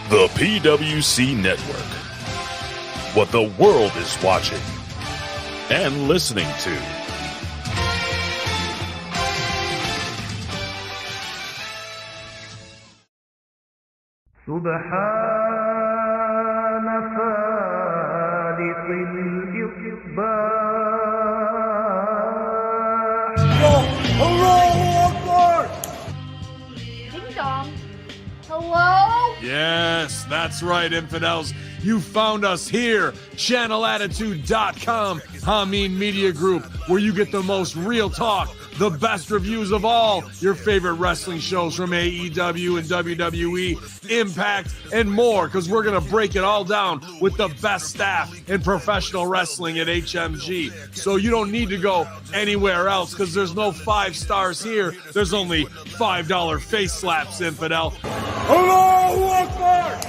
The PWC Network. What the world is watching and listening to. سبحان فالق الإصباح. Allahu Akbar! Ding dong. Hello? Yes, that's right, infidels. You found us here, channelattitude.com, Hameen Media Group, where you get the most real talk, the best reviews of all your favorite wrestling shows from AEW and WWE, Impact, and more, because we're going to break it all down with the best staff in professional wrestling at HMG. So you don't need to go anywhere else, because there's no 5 stars here. There's only $5 face slaps, infidel. Allahu Akbar!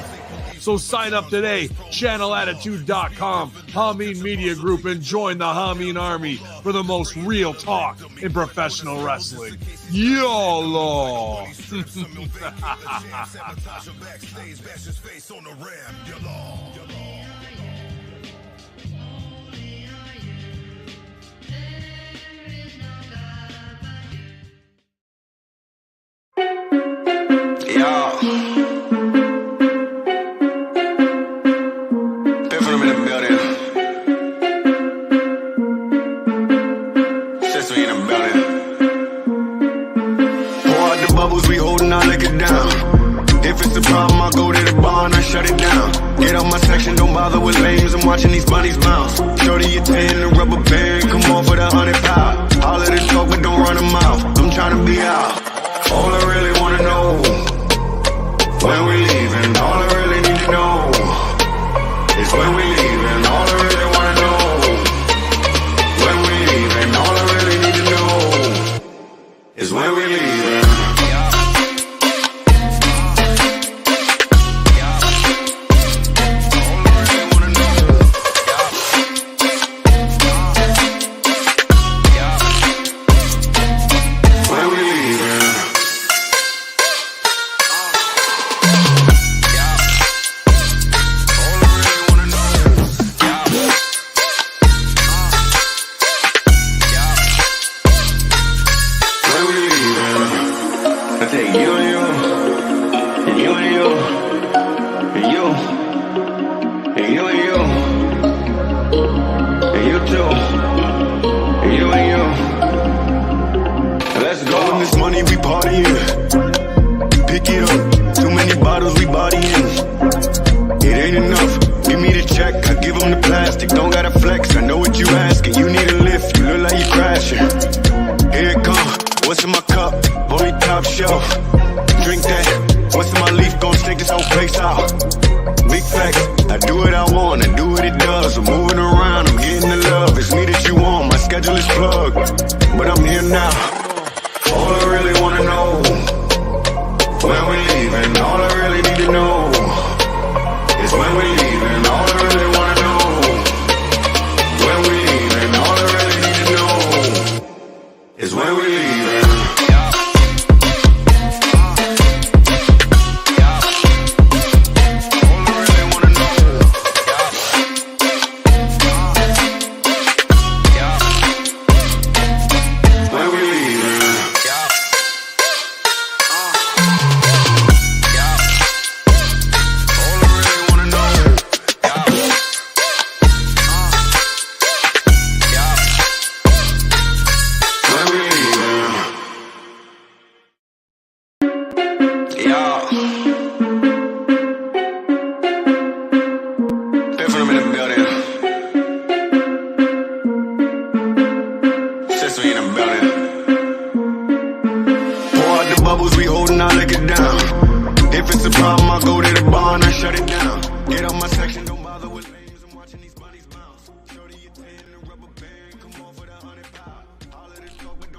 So sign up today, channelattitude.com, Hameen Media Group, and join the Hameen Army for the most real talk in professional wrestling. YOLO! Shut it down. Get out my section, don't bother with lames. I'm watching these bunnies bounce. Shorty your 10, the rubber band, come on for the 100 pound. All of this talk, but don't run them out. I'm trying to be out. All I really wanna know, when we leaving. All I really need to know is when we leaving. All I really wanna know, when we leaving. All I really need to know is when we leaving.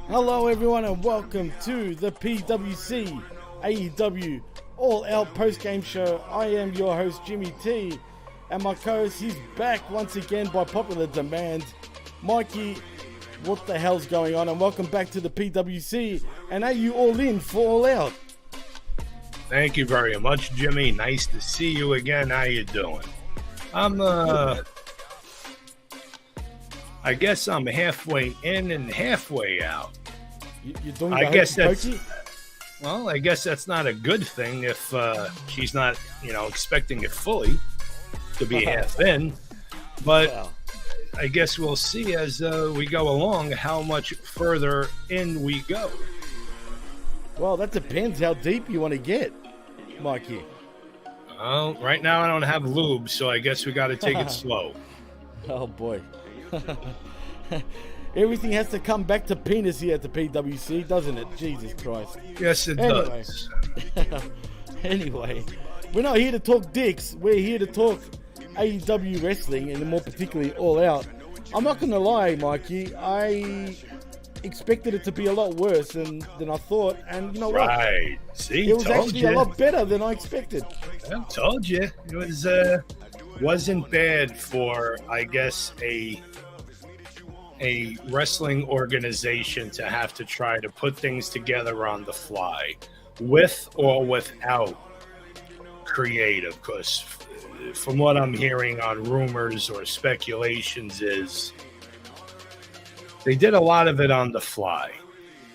Hello everyone and welcome to the PWC AEW All Out post-game show. I am your host Jimmy T, and my co-host, he's back once again by popular demand. Mikey, what the hell's going on? And welcome back to the PWC. And are you all in for All Out? Thank you very much, Jimmy. Nice to see you again. How you doing? I guess I'm halfway in and halfway out. You're doing I the guess hokey that's pokey? well. I guess that's not a good thing if she's not, expecting it fully to be half in. But Well, I guess we'll see as we go along how much further in we go. well, that depends how deep you want to get, Mikey. Well, right now I don't have lube, so I guess we got to take it slow. Oh boy. Everything has to come back to penis here at the PWC, doesn't it? Jesus Christ. Yes, it Anyway. does. Anyway, we're not here to talk dicks. We're here to talk AEW wrestling, and more particularly All Out. I'm not going to lie, Mikey. I expected it to be a lot worse than I thought, and you know what? Right. See, It was told actually you. a lot better than I expected. I told you. It was wasn't bad for, I guess, a wrestling organization to have to try to put things together on the fly, with or without creative. Because from what I'm hearing on rumors or speculations is they did a lot of it on the fly.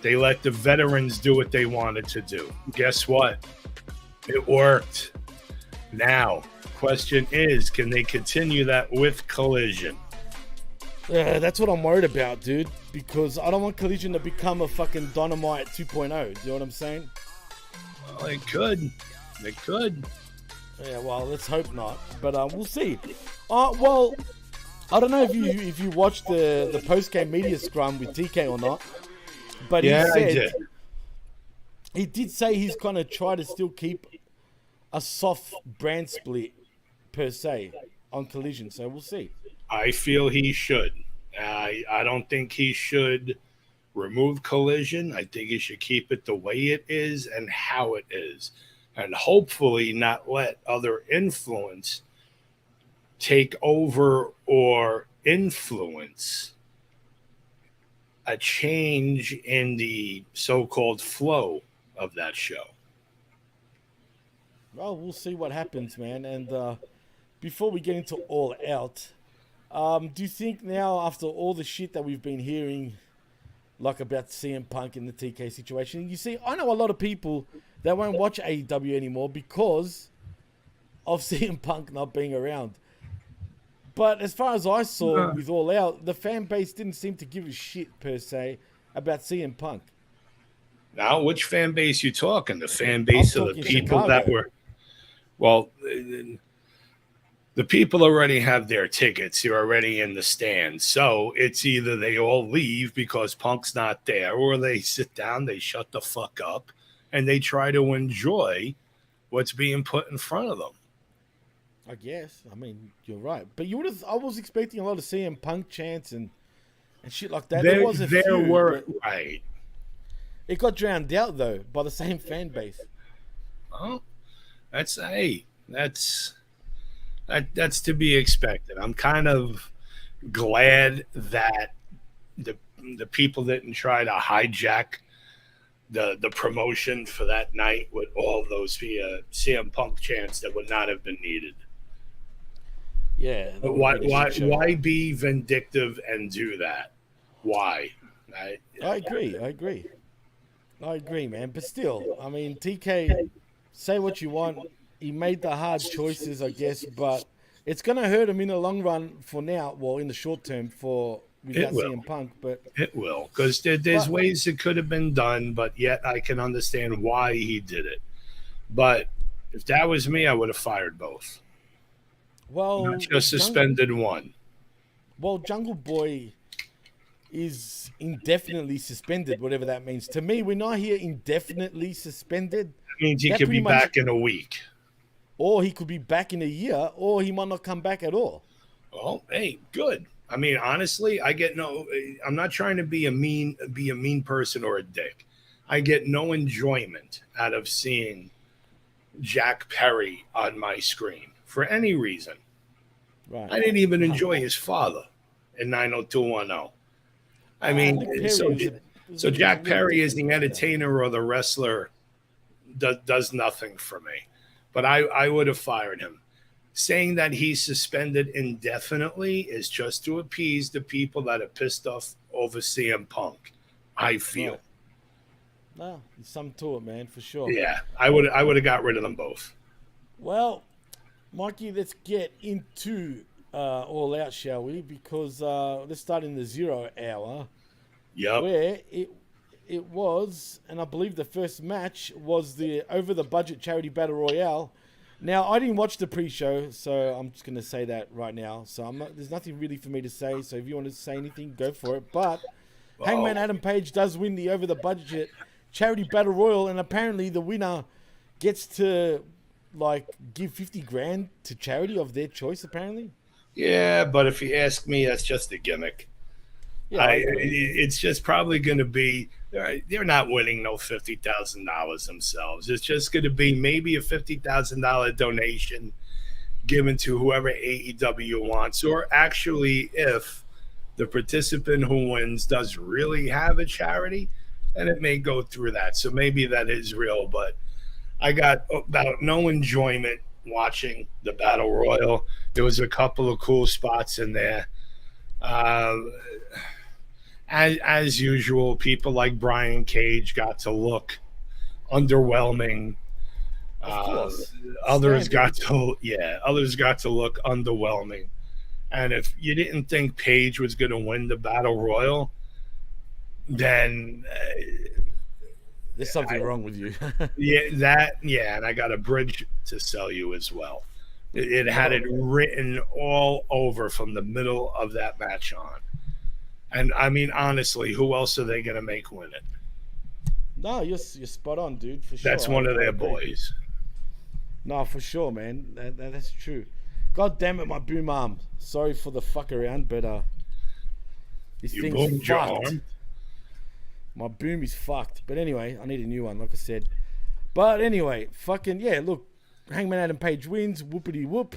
They let the veterans do what they wanted to do. Guess what? It worked. Now, question is, can they continue that with Collision? Yeah, that's what I'm worried about, dude. Because I don't want Collision to become a fucking Dynamite 2.0. Do you know what I'm saying? Well, they could. They could. Yeah, well, let's hope not. But we'll see. Well, I don't know if you watched the post-game media scrum with TK or not. But Yeah, he said, I did. He did say he's going to try to still keep a soft brand split, per se, on Collision. So we'll see. I feel he should. I don't think he should remove Collision. I think he should keep it the way it is and how it is. And hopefully not let other influence take over or influence a change in the so-called flow of that show. Well, we'll see what happens, man. And before we get into All Out, do you think now, after all the shit that we've been hearing, like about CM Punk and the TK situation, you see, I know a lot of people that won't watch AEW anymore because of CM Punk not being around. But as far as I saw with All Out, the fan base didn't seem to give a shit, per se, about CM Punk. Now, which fan base you talking? The fan base of the talking people Chicago. that were, well, the people already have their tickets. They're already in the stands. So it's either they all leave because Punk's not there, or they sit down, they shut the fuck up, and they try to enjoy what's being put in front of them. I guess. I mean, you're right. But you would have. I was expecting a lot of CM Punk chants and shit like that. There was a few, were but right. it got drowned out though by the same fan base. Well, that's to be expected. I'm kind of glad that the people didn't try to hijack the promotion for that night with all those CM Punk chants that would not have been needed. Yeah. But why be vindictive and do that? Why? I agree, man. But still, I mean, TK, say what you want. He made the hard choices, I guess, but it's going to hurt him in the long run for now. Well, in the short term without CM Punk, but it will, because there's ways it could have been done, but yet I can understand why he did it. But if that was me, I would have fired both. Well, not just suspended one. Well, Jungle Boy is indefinitely suspended, whatever that means. To me, when I hear indefinitely suspended, that means he could be back in a week. Or he could be back in a year, or he might not come back at all. Well, hey, good. I mean, honestly, I'm not trying to be a mean person or a dick. I get no enjoyment out of seeing Jack Perry on my screen for any reason. Right. I didn't even enjoy his father in 90210. I mean, so Jack Perry is the entertainer or the wrestler does nothing for me. But I would have fired him. Saying that he's suspended indefinitely is just to appease the people that are pissed off over CM Punk, I feel. No, there's something to it, man, for sure. Yeah, I would have got rid of them both. Well, Mikey, let's get into All Out, shall we? Because let's start in the 0 hour. Yep. Where it was, and I believe the first match was the Over the Budget Charity Battle Royale. Now, I didn't watch the pre-show, so I'm just going to say that right now. So there's nothing really for me to say. So if you want to say anything, go for it. But Hangman Adam Page does win the Over the Budget Charity Battle Royal, and apparently the winner gets to give 50 grand to charity of their choice. Apparently. Yeah, but if you ask me, that's just a gimmick. Yeah, it's just probably going to be. They're not winning no $50,000 themselves. It's just going to be maybe a $50,000 donation given to whoever AEW wants, or actually, if the participant who wins does really have a charity, then it may go through that. So maybe that is real. But I got about no enjoyment watching the Battle Royal. There was a couple of cool spots in there. As usual, people like Brian Cage got to look underwhelming. Others got to look underwhelming. And if you didn't think Page was going to win the Battle Royal, then there's something wrong with you. And I got a bridge to sell you as well. It had it written all over from the middle of that match on. And I mean, honestly, who else are they going to make win it? No, you're spot on, dude. For sure. That's one of their boys. No, for sure, man. That's true. God damn it, my boom arm. Sorry for the fuck around, but this thing's fucked. My boom is fucked. But anyway, I need a new one, like I said. But anyway, look, Hangman Adam Page wins, whoopity whoop,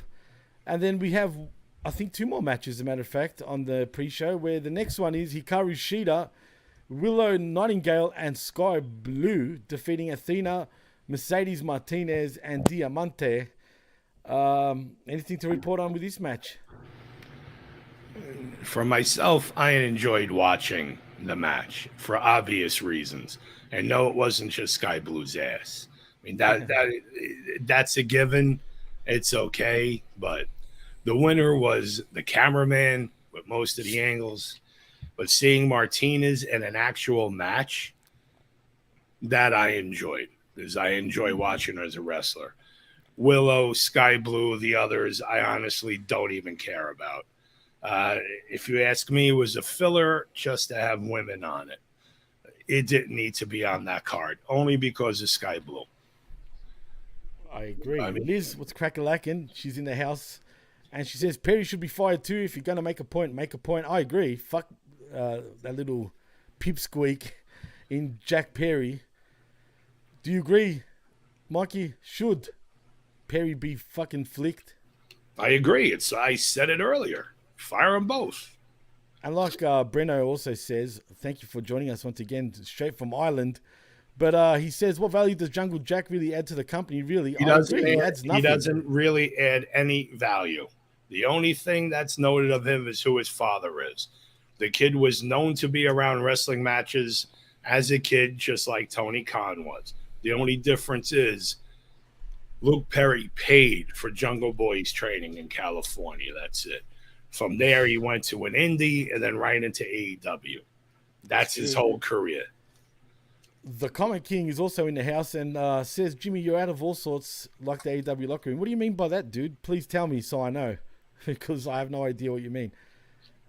and then we have, I think, 2 more matches, as a matter of fact, on the pre-show, where the next one is Hikaru Shida, Willow Nightingale, and Sky Blue defeating Athena, Mercedes Martinez, and Diamante. Anything to report on with this match? For myself, I enjoyed watching the match for obvious reasons. And no, it wasn't just Sky Blue's ass. I mean, that's a given. It's okay, but the winner was the cameraman with most of the angles. But seeing Martinez in an actual match, that I enjoyed, because I enjoy watching her as a wrestler. Willow, Sky Blue, the others, I honestly don't even care about. If you ask me, it was a filler just to have women on it. It didn't need to be on that card, only because of Sky Blue. I agree. Liz, what's crack-a-lackin'? She's in the house, and she says Perry should be fired too. If you're going to make a point, make a point. I agree. Fuck that little pipsqueak in Jack Perry. Do you agree, Mikey? Should Perry be fucking flicked? I agree. I said it earlier. Fire them both. And like Breno also says, thank you for joining us once again, straight from Ireland. But he says, what value does Jungle Jack really add to the company? Really, he adds nothing. He doesn't really add any value. The only thing that's noted of him is who his father is. The kid was known to be around wrestling matches as a kid, just like Tony Khan was. The only difference is Luke Perry paid for Jungle Boy's training in California. That's it. From there, he went to an indie and then right into AEW. That's his whole career. The Comic King is also in the house and says, Jimmy, you're out of all sorts like the AEW locker room. What do you mean by that, dude? Please tell me so I know, because I have no idea what you mean.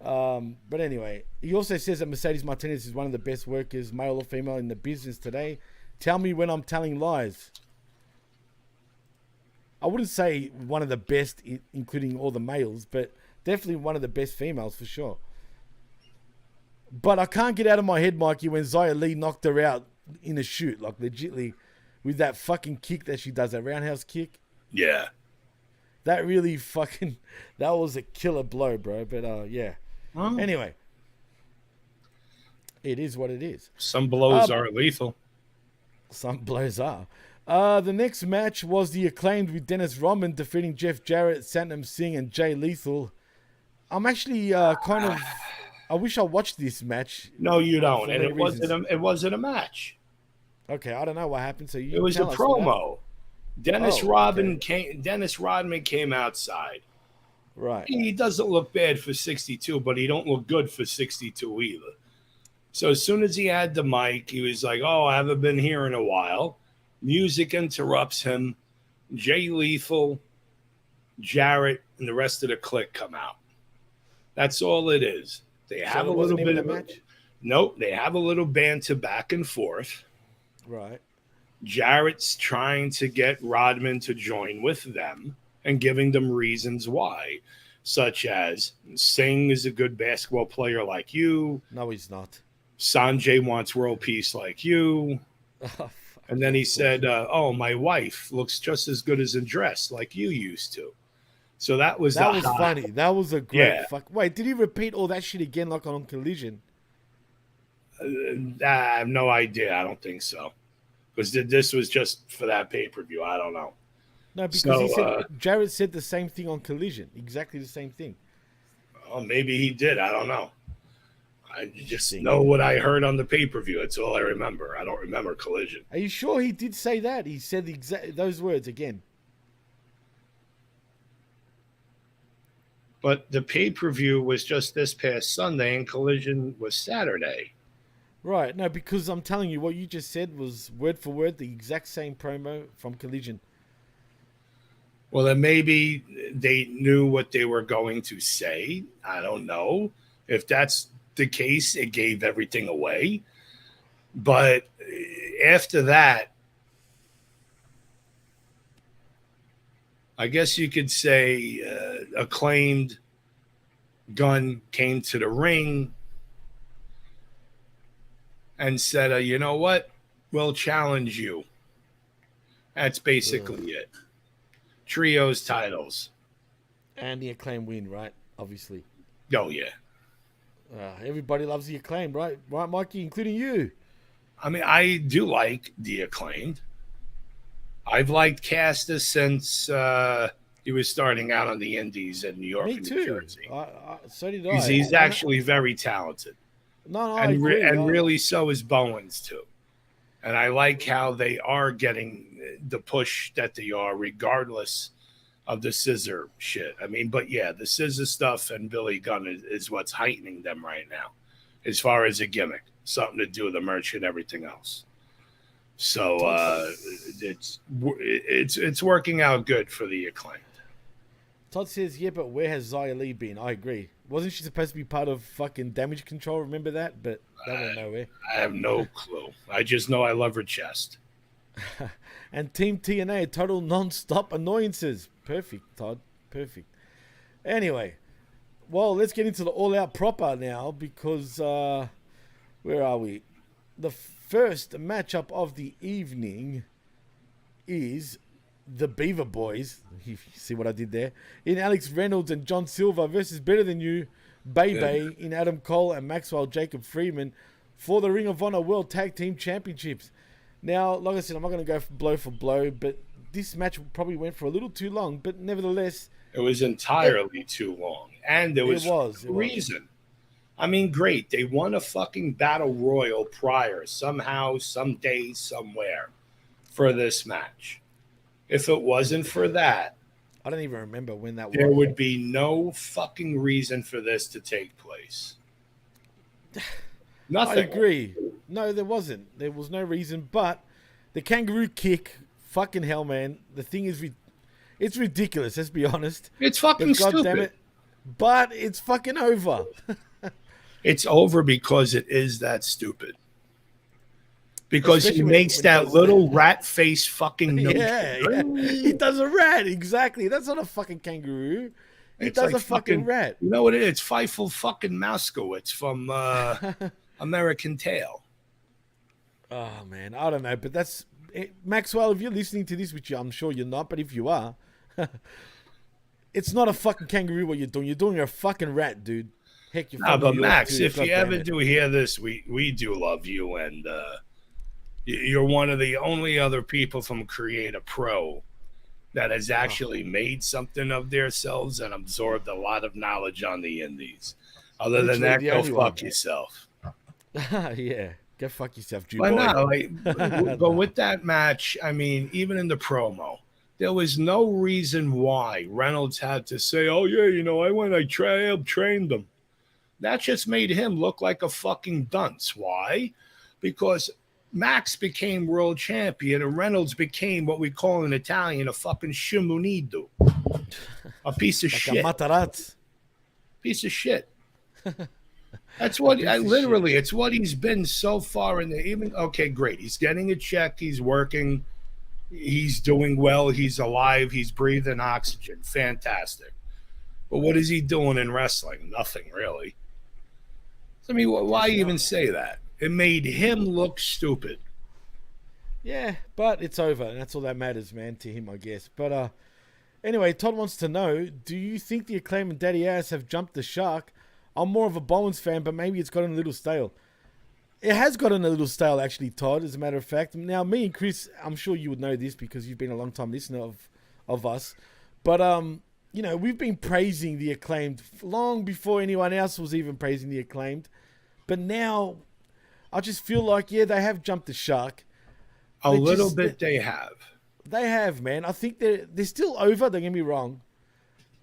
But anyway, he also says that Mercedes Martinez is one of the best workers, male or female, in the business today. Tell me when I'm telling lies. I wouldn't say one of the best, including all the males, but definitely one of the best females for sure. But I can't get out of my head, Mikey, when Xia Li knocked her out in a shoot, like legitly, with that fucking kick that she does, that roundhouse kick. Yeah. That really fucking, that was a killer blow, bro. But yeah. Anyway. It is what it is. Some blows are lethal. Some blows are. The next match was the Acclaimed with Dennis Rodman defeating Jeff Jarrett, Satnam Singh, and Jay Lethal. I'm actually I wish I watched this match. No, you don't. And reasons. it wasn't a match. Okay, I don't know what happened. So It was a promo. Dennis Rodman came outside. Right. He doesn't look bad for 62, but he don't look good for 62 either. So as soon as he had the mic, he was like, "Oh, I haven't been here in a while." Music interrupts him. Jay Lethal, Jarrett, and the rest of the clique come out. That's all it is. They have a little bit of a match. Nope, they have a little banter back and forth. Right. Jarrett's trying to get Rodman to join with them and giving them reasons why, such as Singh is a good basketball player like you. No, he's not. Sanjay wants world peace like you. And then he said, "Oh, my wife looks just as good as in dress like you used to." So that was funny. That was a great Yeah. Wait, did he repeat all that shit again like on Collision? I have no idea. I don't think so. Because this was just for that pay-per-view. I don't know. No, because Jarrett said the same thing on Collision. Exactly the same thing. Oh, maybe he did. I don't know. I just know what I heard on the pay-per-view. That's all I remember. I don't remember Collision. Are you sure he did say that? He said those words again. But the pay-per-view was just this past Sunday, and Collision was Saturday. Right. No, because I'm telling you, what you just said was word for word the exact same promo from Collision. Well, then maybe they knew what they were going to say. I don't know. If that's the case, it gave everything away. But after that, I guess you could say Acclaimed Gunn came to the ring and said, "You know what? We'll challenge you." That's basically it. Trios titles. And the Acclaim win, right? Obviously. Oh, yeah. Everybody loves the Acclaim, right? Right, Mikey, including you. I mean, I do like the Acclaimed. I've liked Cassidy since he was starting out on the Indies in New York Me and too. New Jersey. So did I. He's actually very talented. No, and I agree. Really so is Bowens too. And I like how they are getting the push that they are, regardless of the scissor shit. I mean, but yeah, the scissor stuff and Billy Gunn is what's heightening them right now, as far as a gimmick, something to do with the merch and everything else. So it's working out good for the Acclaimed. Todd says, yeah, but where has Xia Li been? I agree. Wasn't she supposed to be part of fucking Damage Control? Remember that? But that went nowhere. I have no clue. I just know I love her chest. And Team TNA, total non-stop annoyances. Perfect, Todd. Perfect. Anyway, well, let's get into the All-Out proper now because, where are we? The first matchup of the evening is the Beaver Boys. You see what I did there? In Alex Reynolds and John Silver versus Better Than You, Bebe in Adam Cole and Maxwell Jacob Freeman for the Ring of Honor World Tag Team Championships. Now, like I said, I'm not going to go blow for blow, but this match probably went for a little too long, but nevertheless... It was entirely too long. And there was a reason. I mean, great. They won a fucking battle royal prior, somehow, someday, somewhere, for this match. If it wasn't for that, I don't even remember when that there was. would be no fucking reason for this to take place. Nothing. I agree. No, there wasn't. There was no reason, but the kangaroo kick, fucking hell, man. The thing is, it's ridiculous, let's be honest. It's fucking stupid. Damn it, but it's fucking over. It's over because it is that stupid. Because he makes that little rat face fucking noise. Yeah. He does a rat, exactly. That's not a fucking kangaroo. He does a fucking rat. You know what it is? It's Feifel fucking Mouskowitz from American Tail. Oh, man. I don't know, but that's... Maxwell, if you're listening to this, which I'm sure you're not, but if you are, it's not a fucking kangaroo what you're doing. You're doing a fucking rat, dude. Heck, you're but Max, if you ever do hear this, we do love you, and You're one of the only other people from Creator Pro that has actually made something of themselves and absorbed a lot of knowledge on the indies. Other than that, go fuck yourself. Yeah, go fuck yourself, Drew. But no, but with that match, I mean, even in the promo, there was no reason why Reynolds had to say, "Oh yeah, you know, I trained them." That just made him look like a fucking dunce. Why? Because Max became world champion and Reynolds became what we call in Italian a fucking shimunido. A piece of shit. Piece of shit. That's what literally it's what he's been so far in the even okay, great. He's getting a check, he's working, he's doing well, he's alive, he's breathing oxygen. Fantastic. But what is he doing in wrestling? Nothing really. I mean, why even say that? It made him look stupid. Yeah, but it's over, and that's all that matters, man, to him, I guess. But anyway, Todd wants to know, do you think the Acclaim and Daddy Ass have jumped the shark? I'm more of a Bowens fan, but maybe it's gotten a little stale. It has gotten a little stale, actually, Todd, as a matter of fact. Now, me and Chris, I'm sure you would know this because you've been a long-time listener of us. But, you know, we've been praising the Acclaimed long before anyone else was even praising the Acclaimed. But now, I just feel like, yeah, they have jumped the shark. A little bit they have. They have, man. I think they're still over, don't get me wrong.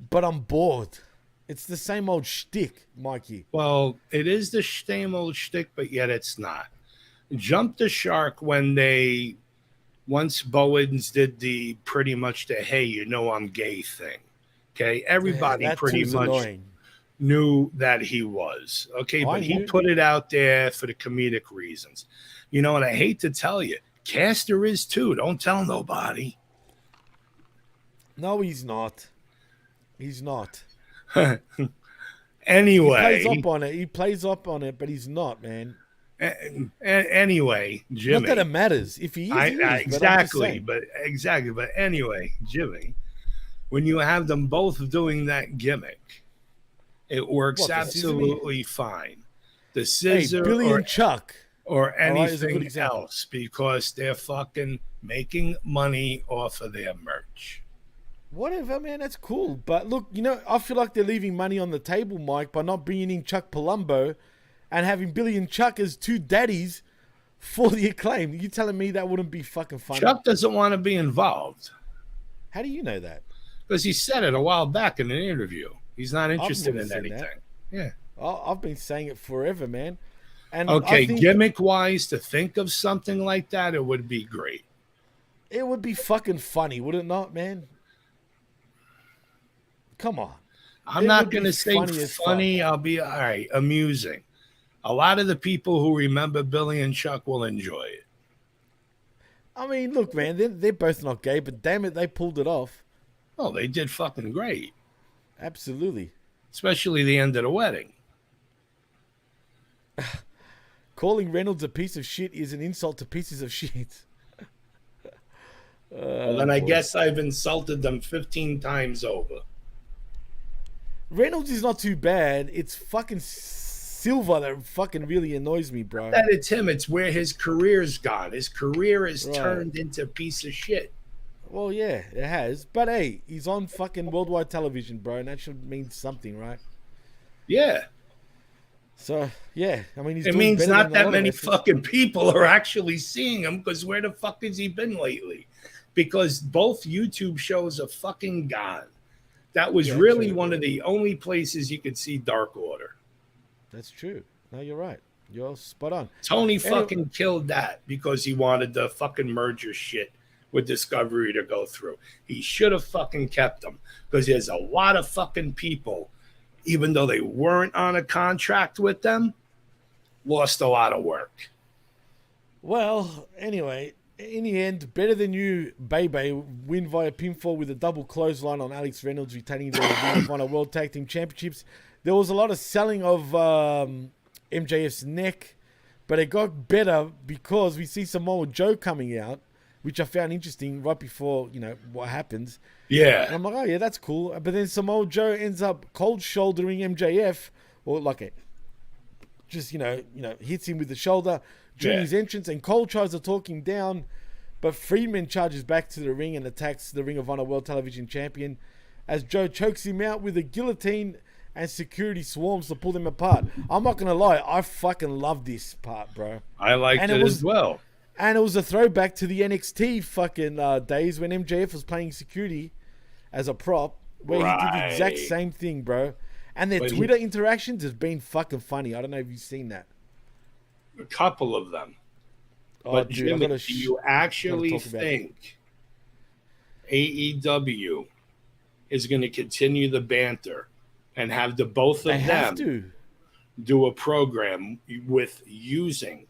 But I'm bored. It's the same old shtick, Mikey. Well, it is the same old shtick, but yet it's not. Jump the shark when once Bowens did the pretty much the, hey, you know I'm gay thing. Okay, everybody pretty much knew that he was. Okay, but he put it out there for the comedic reasons. You know, and I hate to tell you, Caster is too. Don't tell nobody. No, he's not. He's not. Anyway. He plays up on it, but he's not, man. Anyway, Jimmy. Not that it matters. If he is, exactly. But anyway, Jimmy, when you have them both doing that gimmick, it works absolutely fine. The scissor Billy and Chuck. Or anything else because they're fucking making money off of their merch. Whatever, man, that's cool. But look, you know, I feel like they're leaving money on the table, Mike, by not bringing in Chuck Palumbo and having Billy and Chuck as two daddies for the Acclaim. You telling me that wouldn't be fucking funny? Chuck doesn't want to be involved. How do you know that? Because he said it a while back in an interview. He's not interested in anything. That. Yeah. I've been saying it forever, man. And okay, gimmick-wise, to think of something like that, it would be great. It would be fucking funny, would it not, man? Come on. I'm not going to say funny. I'll be, all right, amusing. A lot of the people who remember Billy and Chuck will enjoy it. I mean, look, man, they're both not gay, but damn it, they pulled it off. Oh, they did fucking great. Absolutely. Especially the end of the wedding. Calling Reynolds a piece of shit is an insult to pieces of shit. Well, then I guess I've insulted them 15 times over. Reynolds is not too bad. It's fucking Silva that fucking really annoys me, bro. That it's him. It's where his career's gone. His career is turned into a piece of shit. Well, yeah, it has. But hey, he's on fucking worldwide television, bro, and that should mean something, right? Yeah. So, yeah, I mean, it means not that many fucking people are actually seeing him because where the fuck has he been lately? Because both YouTube shows are fucking gone. That was really one of the only places you could see Dark Order. That's true. No, you're right. You're spot on. Tony fucking killed that because he wanted the fucking merger shit with Discovery to go through. He should have fucking kept them because there's a lot of fucking people, even though they weren't on a contract with them, lost a lot of work. Well, anyway, in the end, Better Than You, Bebe, win via pinfall with a double clothesline on Alex Reynolds, retaining the Ring of Honor World Tag Team Championships. There was a lot of selling of MJF's neck, but it got better because we see Samoa Joe coming out, which I found interesting right before, you know, what happens. Yeah. And I'm like, oh, yeah, that's cool. But then Samoa Joe ends up cold shouldering MJF, or like just hits him with the shoulder during his entrance, and Cole tries to talk him down, but Friedman charges back to the ring and attacks the Ring of Honor World Television Champion as Joe chokes him out with a guillotine, and security swarms to pull them apart. I'm not gonna lie, I fucking love this part, bro. I liked it as well. And it was a throwback to the NXT fucking days when MJF was playing security as a prop, where he did the exact same thing, bro. And their Twitter interactions has been fucking funny. I don't know if you've seen that. A couple of them. But dude, Jimmy, do you actually think AEW is going to continue the banter and have the both of them do a program with using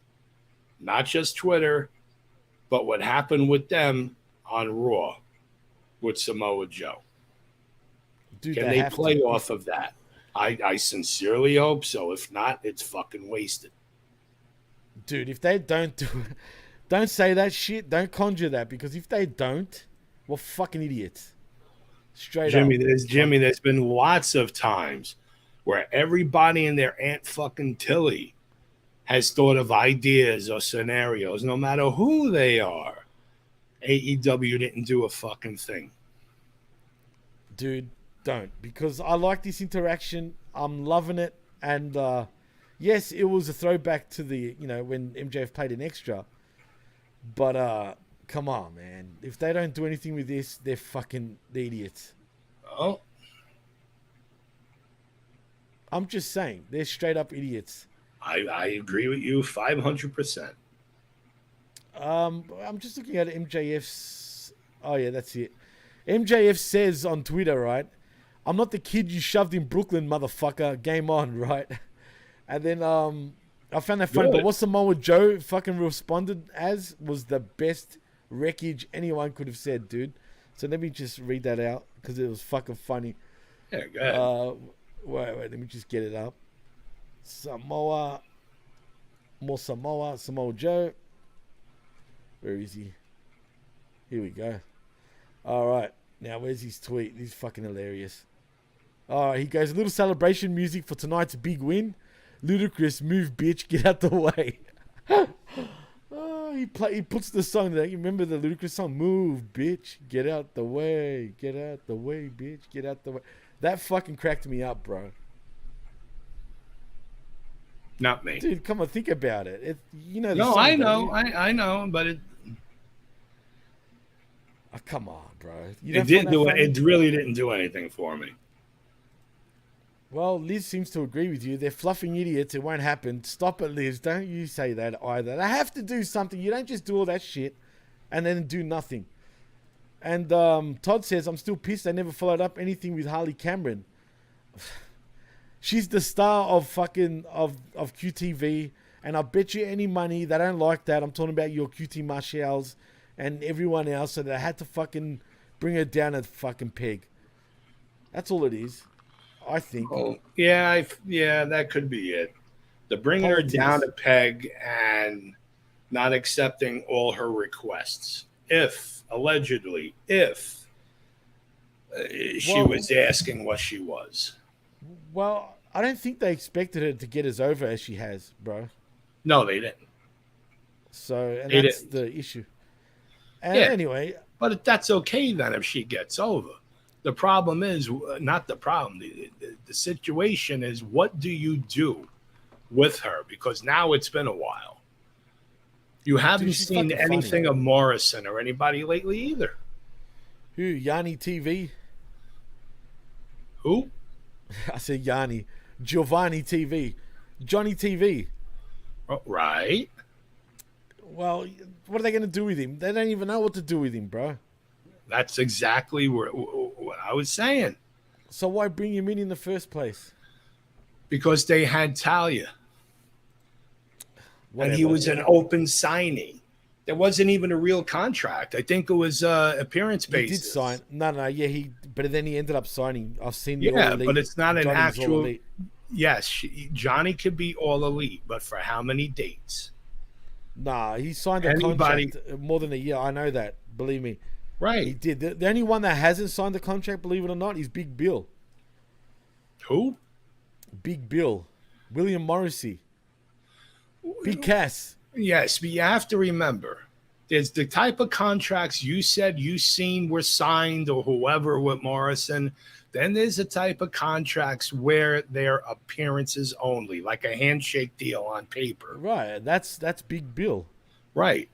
not just Twitter, but what happened with them on Raw with Samoa Joe? Dude, can they play off of that? I sincerely hope so. If not, it's fucking wasted. Dude, if they don't do it, don't say that shit. Don't conjure that, because if they don't, we're fucking idiots. Straight Jimmy, up. There's been lots of times where everybody and their Aunt fucking Tilly has thought of ideas or scenarios, no matter who they are. AEW didn't do a fucking thing. Dude, don't. Because I like this interaction. I'm loving it. And yes, it was a throwback to the, when MJF played an extra. But come on, man. If they don't do anything with this, they're fucking idiots. Oh. I'm just saying. They're straight up idiots. I agree with you 500%. I'm just looking at MJF's... Oh, yeah, that's it. MJF says on Twitter, right? I'm not the kid you shoved in Brooklyn, motherfucker. Game on, right? And then I found that funny. But what Samoa Joe fucking responded as was the best wreckage anyone could have said, dude. So let me just read that out because it was fucking funny. Yeah, go ahead. Wait, let me just get it up. Samoa Joe. Where is he? Here we go. All right. Now, where's his tweet? This is fucking hilarious. All right, he goes, a little celebration music for tonight's big win. Ludicrous, move, bitch, get out the way. He puts the song there. You remember the Ludicrous song? Move, bitch, get out the way. Get out the way, bitch, get out the way. That fucking cracked me up, bro. Not me. Dude, come on, think about it. No, I know. I know, but it... Oh, come on, bro. It really didn't do anything for me. Well, Liz seems to agree with you. They're fluffing idiots. It won't happen. Stop it, Liz. Don't you say that either. They have to do something. You don't just do all that shit and then do nothing. And Todd says, I'm still pissed they never followed up anything with Harley Cameron. She's the star of fucking of QTV, and I bet you any money they don't like that. I'm talking about your QT Marshals and everyone else, so they had to fucking bring her down a fucking peg. That's all it is, I think. Oh, yeah, that could be it. The bringing her down a peg and not accepting all her requests. Allegedly, she was asking what she was. Well, I don't think they expected her to get as over as she has, bro. No, they didn't. So, and that's the issue. And anyway. But that's okay then if she gets over. The problem is, not the problem, the situation is, what do you do with her? Because now it's been a while. You haven't seen anything of Morrison or anybody lately either. Who? Yanni TV? Who? I said Yanni. Giovanni TV. Johnny TV. Oh, right. Well, what are they going to do with him? They don't even know what to do with him, bro. That's exactly what I was saying. So why bring him in the first place? Because they had Talia. Whatever. And he was an open signing. There wasn't even a real contract. I think it was appearance based. He did sign. No, but then he ended up signing. I've seen the All Elite. Yeah, but it's not an Johnny's actual. Yes, Johnny could be All Elite, but for how many dates? Nah, he signed a contract more than a year. I know that. Believe me. Right. He did. The only one that hasn't signed the contract, believe it or not, is Big Bill. Who? Big Bill. William Morrissey. Big Cass. Yes, but you have to remember, there's the type of contracts you said you seen were signed or whoever with Morrison. Then there's a type of contracts where they're appearances only, like a handshake deal on paper. Right, that's Big Bill. Right.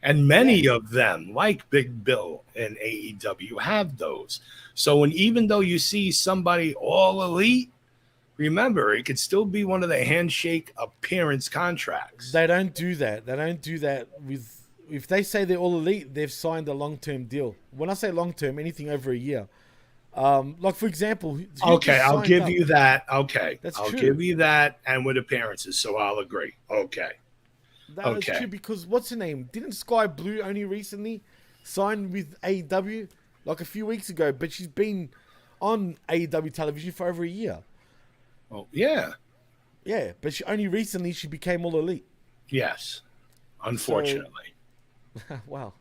And many of them, like Big Bill and AEW, have those. So even though you see somebody all elite, remember, it could still be one of the handshake appearance contracts. They don't do that. They don't do that with. If they say they're all elite, they've signed a long-term deal. When I say long-term, anything over a year. Like for example. Okay, I'll give you that. Okay, I'll give you that, and with appearances, so I'll agree. Okay. That's true because what's her name? Didn't Sky Blue only recently sign with AEW like a few weeks ago? But she's been on AEW television for over a year. Oh yeah, yeah. But she became all elite. Yes, unfortunately. Wow.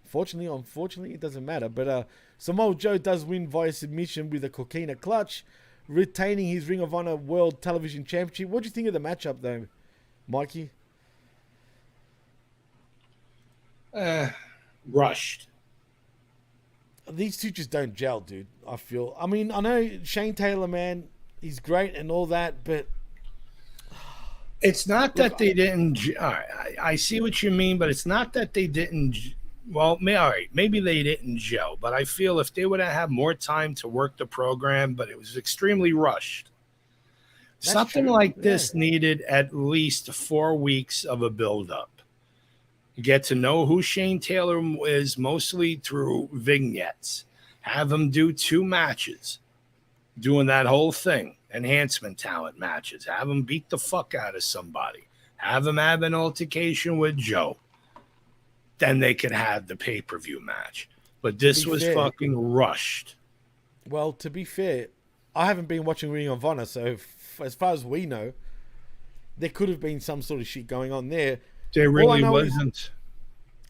Unfortunately, it doesn't matter. But Samoa Joe does win via submission with a coquina clutch, retaining his Ring of Honor World Television Championship. What do you think of the matchup, though, Mikey? Rushed. These two just don't gel, dude. I feel. I mean, I know Shane Taylor, man, he's great and all that, but it's not that they didn't. All right, I see what you mean, but it's not that they didn't. Well, all right, maybe they didn't gel, but I feel if they would have had more time to work the program, but it was extremely rushed. Something like this needed at least 4 weeks of a build-up. Get to know who Shane Taylor is, mostly through vignettes. Have him do 2 matches, doing that whole thing, enhancement talent matches. Have him beat the fuck out of somebody. Have him have an altercation with Joe. Then they could have the pay-per-view match. But this was fucking rushed. Well, to be fair, I haven't been watching Ring of Honor, so as far as we know, there could have been some sort of shit going on there. There really wasn't.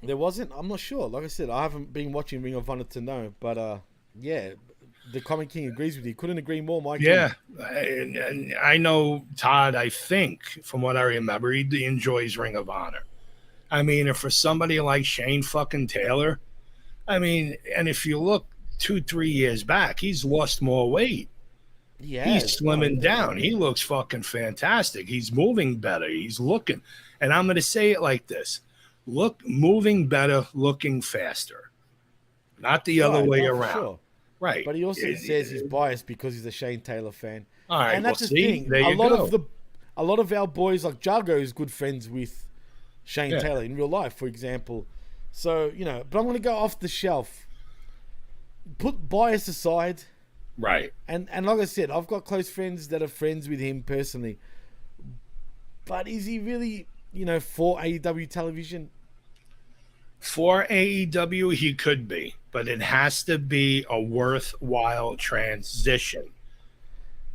There wasn't? I'm not sure. Like I said, I haven't been watching Ring of Honor to know. But, yeah, the Comic King agrees with you. Couldn't agree more, Mike. Yeah. And I know Todd, I think, from what I remember, he enjoys Ring of Honor. I mean, for somebody like Shane fucking Taylor, I mean, and if you look 2-3 years back, he's lost more weight. Yeah, he's slimming down. He looks fucking fantastic. He's moving better. He's looking. And I'm going to say it like this. Moving better, looking faster. Not the other way around. Sure. Right. But he also says he's biased because he's a Shane Taylor fan. All right. And that's the thing. There you go. A lot of our boys, like Jargo, is good friends with Shane Taylor in real life, for example. So, but I'm going to go off the shelf. Put bias aside. Right. And like I said, I've got close friends that are friends with him personally. But is he really, for AEW television? For AEW, he could be. But it has to be a worthwhile transition.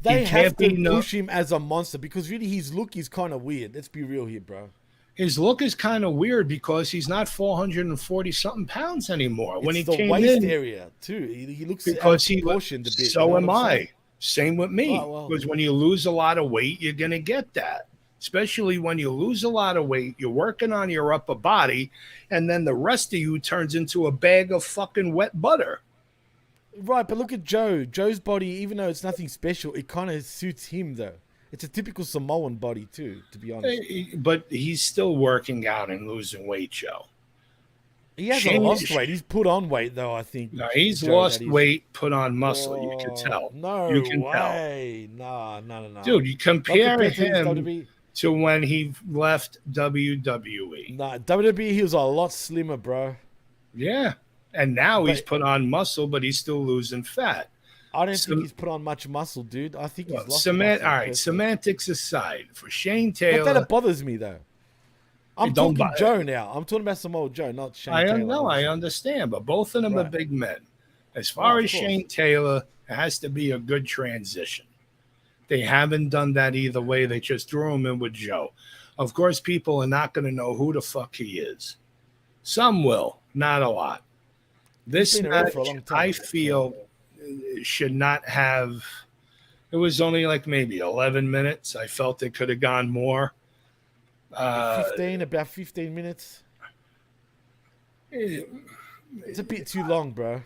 They have to push him as a monster because really his look is kind of weird. Let's be real here, bro. His look is kind of weird because he's not 440-something pounds anymore. It's when he the came waist in, area too. He looks because he proportioned a bit. So am I. Same with me. Oh, well. Because when you lose a lot of weight, you're gonna get that. Especially when you lose a lot of weight, you're working on your upper body, and then the rest of you turns into a bag of fucking wet butter. Right, but look at Joe. Joe's body, even though it's nothing special, it kind of suits him though. It's a typical Samoan body too, to be honest. But he's still working out and losing weight, Joe. He hasn't lost weight. He's put on weight, though, I think. No, he's lost weight, put on muscle. You can tell. No you can way. No. Dude, you compare him to when he left WWE. Nah, WWE, he was a lot slimmer, bro. Yeah. And now he's put on muscle, but he's still losing fat. I don't think he's put on much muscle, dude. I think he's lost muscle. All right, semantics aside, for Shane Taylor. But that bothers me, though. I'm talking Joe now. I'm talking about Samoa Joe, not Shane Taylor. I know, I understand, but both of them are big men. As far as Shane Taylor, it has to be a good transition. They haven't done that either way. They just threw him in with Joe. Of course, people are not going to know who the fuck he is. Some will, not a lot. This match, I feel, should not have. It was only like maybe 11 minutes. I felt it could have gone more. About 15 minutes. It's a bit too long, bro.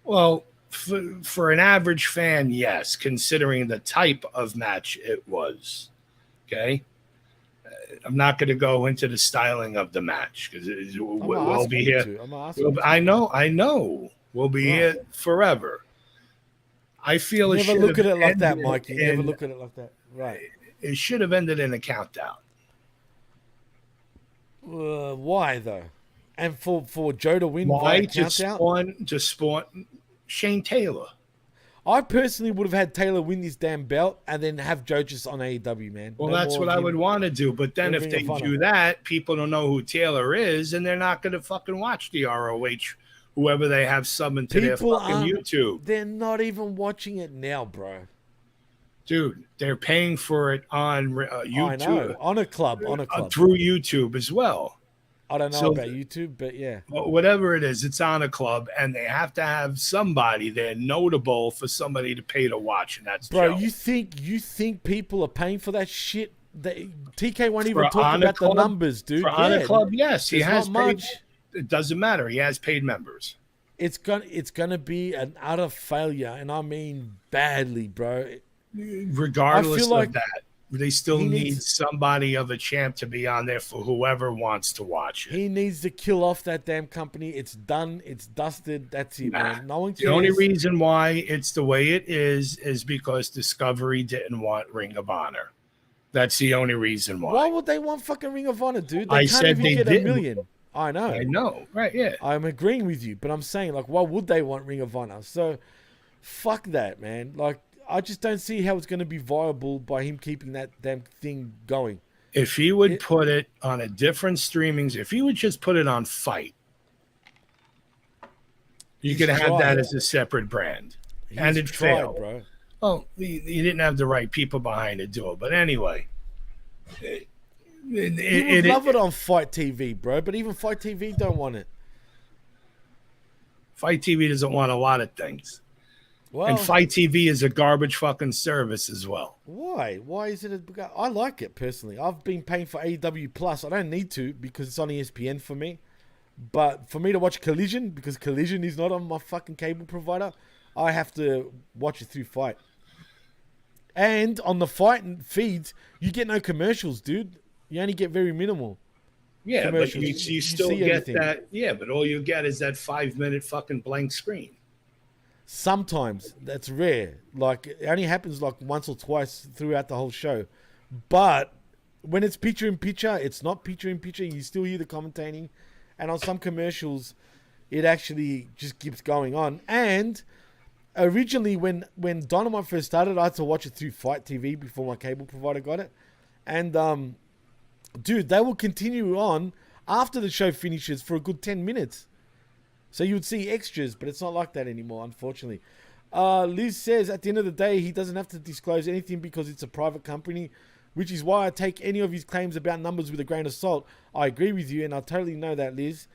Well, for an average fan, yes, considering the type of match it was. Okay. I'm not going to go into the styling of the match because we'll be here. I know. We'll be here forever. I feel never look at it like that, Mikey. Never look at it like that. Right. It should have ended in a countdown. Why though? And for Joe to win via countdown? To spawn Shane Taylor. I personally would have had Taylor win this damn belt and then have Joe just on AEW, man. Well, that's what I would want to do. But then if they do that, people don't know who Taylor is, and they're not going to fucking watch the ROH, whoever they have summing to their fucking YouTube. They're not even watching it now, bro. Dude, they're paying for it on YouTube. I know. On a club. Through YouTube as well. I don't know about YouTube, but yeah. Whatever it is, it's on a club, and they have to have somebody there notable for somebody to pay to watch, and that's bro. Joe. You think people are paying for that shit? TK won't even talk about the numbers, dude. For on a club, yes, he has much. It doesn't matter. He has paid members. It's gonna be an utter failure, and I mean badly, bro. Regardless of that. They still need somebody of a champ to be on there for whoever wants to watch it. He needs to kill off that damn company. It's done. It's dusted. That's it, man. No one cares. The only reason why it's the way it is because Discovery didn't want Ring of Honor. That's the only reason why. Why would they want fucking Ring of Honor, dude? They can't even get $1 million. I know. Right, yeah. I'm agreeing with you, but I'm saying, like, why would they want Ring of Honor? So, fuck that, man. Like, I just don't see how it's going to be viable by him keeping that damn thing going. If he would put it on a different streamings, if he would just put it on Fight, you could have that as a separent brand. And it failed. Bro. Well, he didn't have the right people behind to do it. But anyway. You would love it on Fight TV, bro. But even Fight TV don't want it. Fight TV doesn't want a lot of things. Well, and Fight TV is a garbage fucking service as well. Why? Why is it? I like it personally. I've been paying for AEW Plus. I don't need to because it's on ESPN for me. But for me to watch Collision, because Collision is not on my fucking cable provider, I have to watch it through Fight. And on the Fight feeds, you get no commercials, dude. You only get very minimal. Yeah, but you still get everything. That. Yeah, but all you get is that 5-minute fucking blank screen. Sometimes that's rare. Like it only happens like once or twice throughout the whole show. But when it's picture in picture, it's not picture in picture. You still hear the commentating, and on some commercials, it actually just keeps going on. And originally, when Dynamite first started, I had to watch it through Fight TV before my cable provider got it. And dude, they will continue on after the show finishes for a good 10 minutes. So you would see extras, but it's not like that anymore, unfortunately. Liz says, at the end of the day, he doesn't have to disclose anything because it's a private company, which is why I take any of his claims about numbers with a grain of salt. I agree with you, and I totally know that, Liz.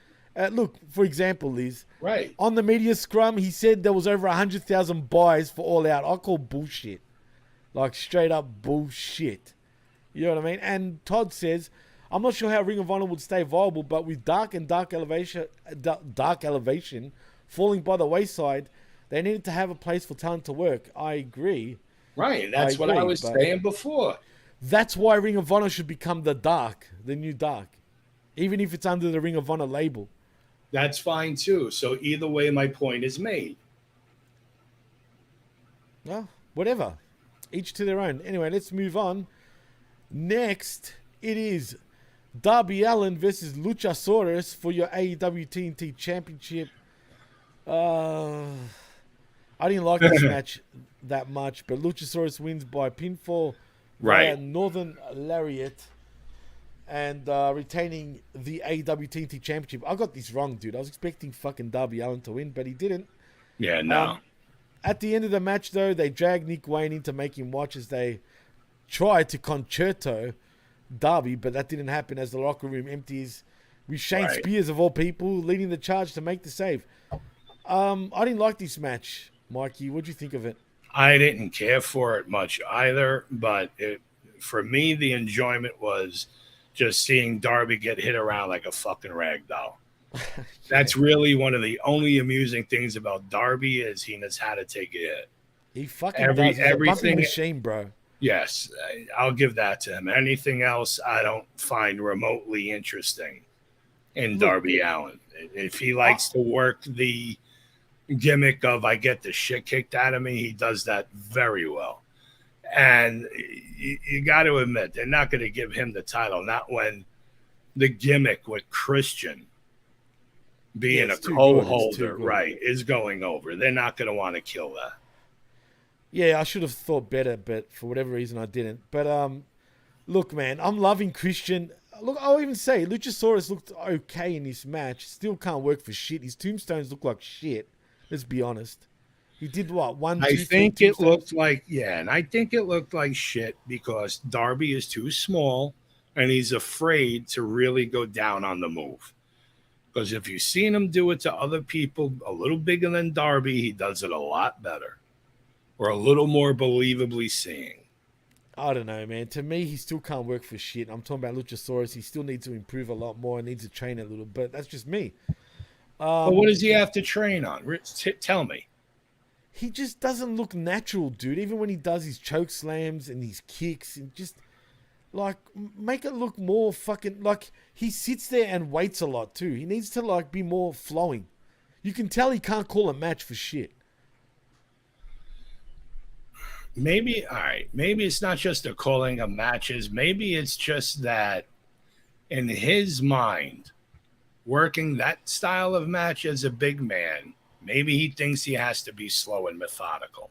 Look, for example, Liz. Right. On the media scrum, he said there was over 100,000 buys for All Out. I call bullshit. Like, straight up bullshit. You know what I mean? And Todd says, I'm not sure how Ring of Honor would stay viable, but with Dark Elevation falling by the wayside, they needed to have a place for talent to work. I agree. Right, that's what I was saying before. That's why Ring of Honor should become the new Dark, even if it's under the Ring of Honor label. That's fine too. So either way, my point is made. Well, whatever. Each to their own. Anyway, let's move on. Next, it is Darby Allin versus Luchasaurus for your AEW TNT Championship. I didn't like this match that much, but Luchasaurus wins by pinfall via Northern Lariat and retaining the AEW TNT Championship. I got this wrong, dude. I was expecting fucking Darby Allin to win, but he didn't. Yeah, no. At the end of the match, though, they dragged Nick Wayne in to make him watch as they tried to concerto Darby, but that didn't happen as the locker room empties with Shane Spears, of all people, leading the charge to make the save. I didn't like this match, Mikey. What'd you think of it? I didn't care for it much either, but for me, the enjoyment was just seeing Darby get hit around like a fucking rag doll. That's really one of the only amusing things about Darby is he knows how to take a hit. He fucking does. He's a bumping machine, bro. Yes, I'll give that to him. Anything else I don't find remotely interesting in Darby Allin. If he likes to work the gimmick of I get the shit kicked out of me, he does that very well. And you got to admit, they're not going to give him the title, not when the gimmick with Christian being a co-holder, right, is going over. They're not going to want to kill that. Yeah, I should have thought better, but for whatever reason I didn't. But look, man, I'm loving Christian. Look, I'll even say Luchasaurus looked okay in this match. Still can't work for shit. His tombstones look like shit. Let's be honest. He did what? I think it looked like shit because Darby is too small and he's afraid to really go down on the move. Because if you've seen him do it to other people a little bigger than Darby, he does it a lot better. Or a little more believably seeing. I don't know, man. To me, he still can't work for shit. I'm talking about Luchasaurus. He still needs to improve a lot more and needs to train a little bit. That's just me. But what does he have to train on? Tell me. He just doesn't look natural, dude. Even when he does his choke slams and his kicks and just... like, make it look more fucking... like, he sits there and waits a lot, too. He needs to, like, be more flowing. You can tell he can't call a match for shit. Maybe, all right, maybe it's not just the calling of matches. Maybe it's just that in his mind, working that style of match as a big man, maybe he thinks he has to be slow and methodical.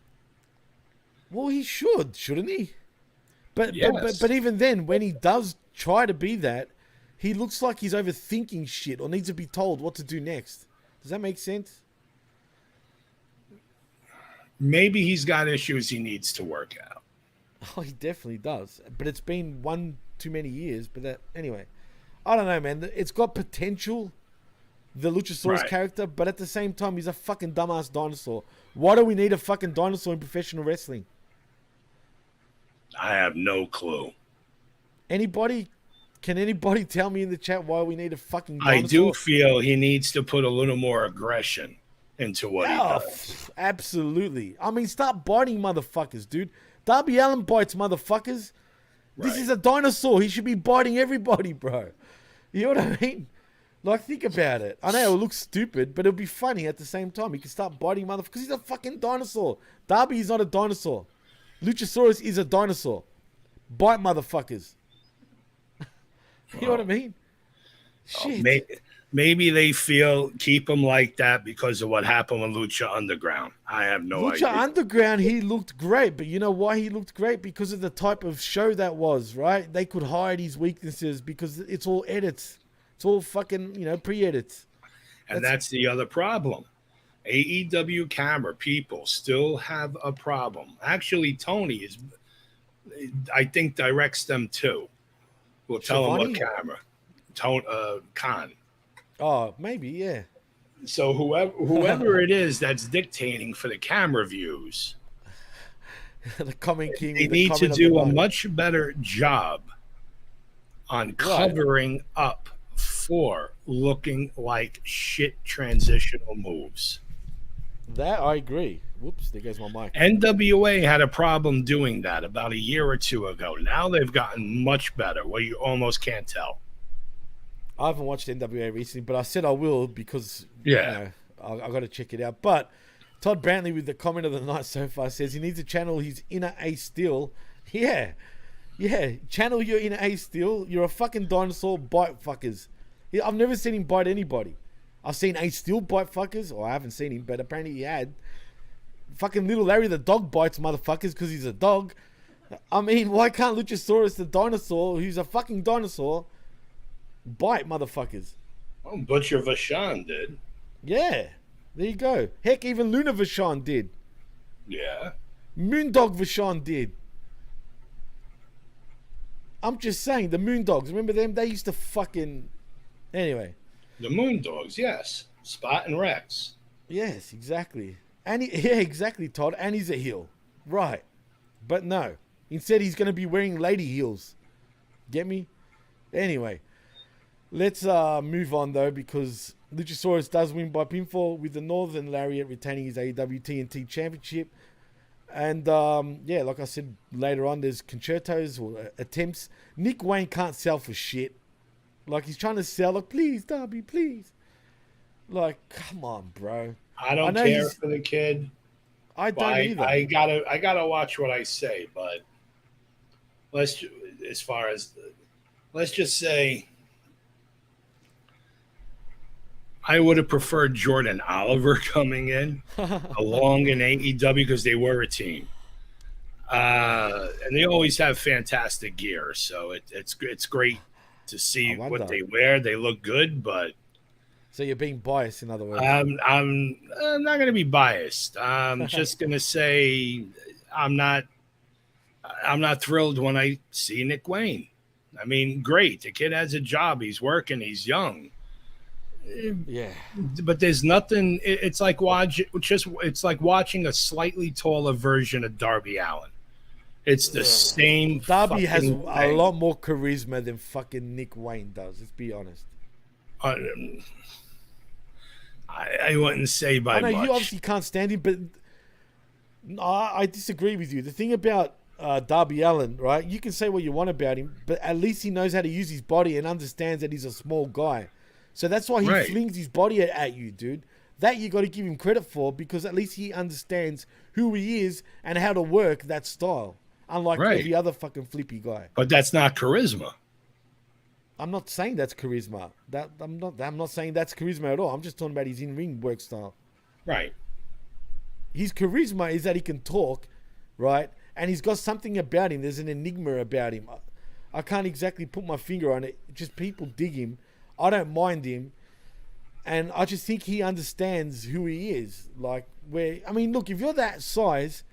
Well, he should, shouldn't he? But, yes. but even then, when he does try to be that, he looks like he's overthinking shit or needs to be told what to do next. Does that make sense? Maybe he's got issues he needs to work out. Oh, he definitely does. But it's been one too many years. But that anyway, I don't know, man. It's got potential, the Luchasaurus character, but at the same time, he's a fucking dumbass dinosaur. Why do we need a fucking dinosaur in professional wrestling? I have no clue. Anybody? Can anybody tell me in the chat why we need a fucking dinosaur? I do feel he needs to put a little more aggression into what he does. Absolutely. I mean, start biting motherfuckers, dude. Darby Allin bites motherfuckers. This is a dinosaur. He should be biting everybody, bro. You know what I mean? Like, think about it. I know it looks stupid, but it'll be funny at the same time. He can start biting motherfuckers because he's a fucking dinosaur. Darby is not a dinosaur. Luchasaurus is a dinosaur. Bite motherfuckers. You know what I mean? Shit. Maybe they feel keep him like that because of what happened with Lucha Underground. I have no idea. Lucha Underground, he looked great, but you know why he looked great? Because of the type of show that was, right? They could hide his weaknesses because it's all edits. It's all fucking, pre-edits. And that's the other problem. AEW camera people still have a problem. Actually, Tony I think, directs them too. We'll tell him what camera. Khan. Oh, maybe, yeah. So whoever it is that's dictating for the camera views, the comment king. They need to do a much better job on covering up for looking like shit transitional moves. That I agree. Whoops, there goes my mic. NWA had a problem doing that about a year or two ago. Now they've gotten much better, where you almost can't tell. I haven't watched NWA recently, but I said I will because I got to check it out. But Todd Brantley with the comment of the night so far says he needs to channel his inner Ace Steel. Yeah, channel your inner Ace Steel. You're a fucking dinosaur, bite fuckers. I've never seen him bite anybody. I've seen Ace Steel bite fuckers, or I haven't seen him, but apparently he had. Fucking Little Larry the dog bites motherfuckers because he's a dog. I mean, why can't Luchasaurus the dinosaur, who's a fucking dinosaur, bite motherfuckers? Well, Butcher Vachon did. Yeah, there you go. Heck, even Luna Vachon did. Yeah. Moondog Vachon did. I'm just saying, the Moondogs, remember them? They used to fucking... Anyway. The Moondogs, yes. Spot and Rex. Yes, exactly. And exactly, Todd. And he's a heel. Right. But no. Instead, he's going to be wearing lady heels. Get me? Anyway, let's move on though, because Luchasaurus does win by pinfall with the Northern Lariat retaining his AEW TNT Championship. And yeah, like I said, later on there's concertos or attempts. Nick Wayne can't sell for shit. Like, he's trying to sell, like, please, Darby, please. Like, come on, bro. I don't care for the kid. I don't either. I gotta watch what I say, but let's just say I would have preferred Jordan Oliver coming in along in AEW because they were a team. And they always have fantastic gear, so it's great to see what they wear. They look good, but so you're being biased, in other words. I'm not going to be biased. I'm just going to say I'm not thrilled when I see Nick Wayne. I mean, great. The kid has a job. He's working. He's young. Yeah. But there's nothing. It's like watching a slightly taller version of Darby Allin. It's the same. Darby has a lot more charisma than fucking Nick Wayne does. Let's be honest. I wouldn't say by much. You obviously can't stand him, but I disagree with you. The thing about Darby Allin, right? You can say what you want about him, but at least he knows how to use his body and understands that he's a small guy. So that's why he flings his body at you, dude. That you got to give him credit for, because at least he understands who he is and how to work that style. Unlike every other fucking flippy guy. But that's not charisma. I'm not saying that's charisma. I'm not saying that's charisma at all. I'm just talking about his in-ring work style. Right. His charisma is that he can talk, right? And he's got something about him. There's an enigma about him. I can't exactly put my finger on it. Just people dig him. I don't mind him. And I just think he understands who he is. Like, look, if you're that size,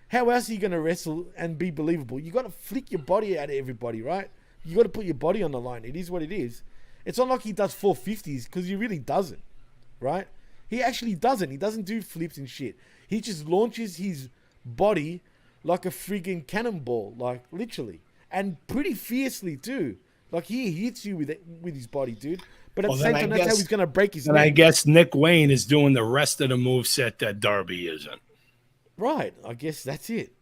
how else are you going to wrestle and be believable? You got to flick your body out of everybody, right? You got to put your body on the line. It is what it is. It's not like he does 450s, because he really doesn't, right? He actually doesn't. He doesn't do flips and shit. He just launches his body like a friggin' cannonball, like literally, and pretty fiercely too. Like, he hits you with his body, dude. But at the same time, that's how he's going to break his neck. And I guess Nick Wayne is doing the rest of the moveset that Darby isn't. Right. I guess that's it.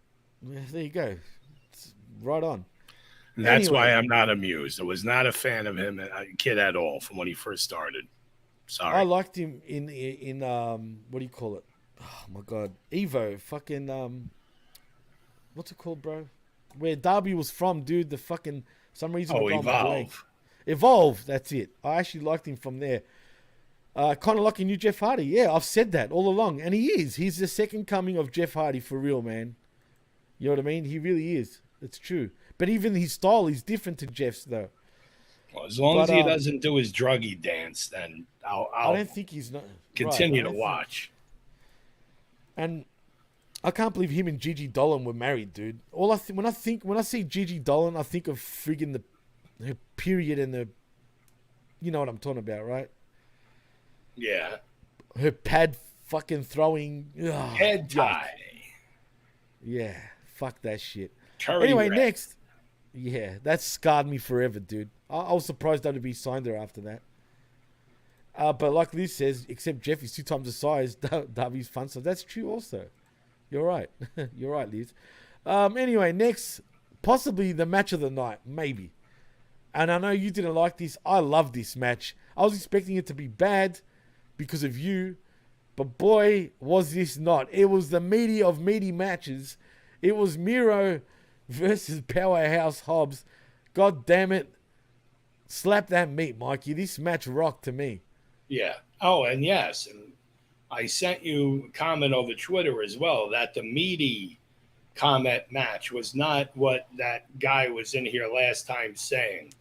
Yeah, there you go. It's right on. And that's why I'm not amused. I was not a fan of him, kid, at all from when he first started. Sorry. I liked him in what do you call it? Oh my god, Evo. Fucking what's it called, bro? Where Darby was from, dude. The fucking some reason. Evolve. Evolve. That's it. I actually liked him from there. Kind of like a new Jeff Hardy. Yeah, I've said that all along, and he is. He's the second coming of Jeff Hardy for real, man. You know what I mean? He really is. It's true. But even his style is different to Jeff's, though. Well, as long as he doesn't do his druggy dance, then I don't think he's not continue to watch. And I can't believe him and Gigi Dolan were married, dude. When I see Gigi Dolan, I think of friggin' her period and the, you know what I'm talking about, right? Yeah. Her pad fucking throwing head tie. Yeah, fuck that shit. Anyway, next. Yeah, that scarred me forever, dude. I was surprised WWE signed her after that. But like Liz says, except Jeff is 2 times the size, Darby's fun. So that's true also. You're right. You're right, Liz. Anyway, next, possibly the match of the night, maybe. And I know you didn't like this. I love this match. I was expecting it to be bad because of you. But boy, was this not. It was the meaty of meaty matches. It was Miro versus Powerhouse Hobbs. God damn it. Slap that meat, Mikey. This match rocked to me. Yeah. Oh, and yes. And I sent you a comment over Twitter as well that the meaty comment match was not what that guy was in here last time saying.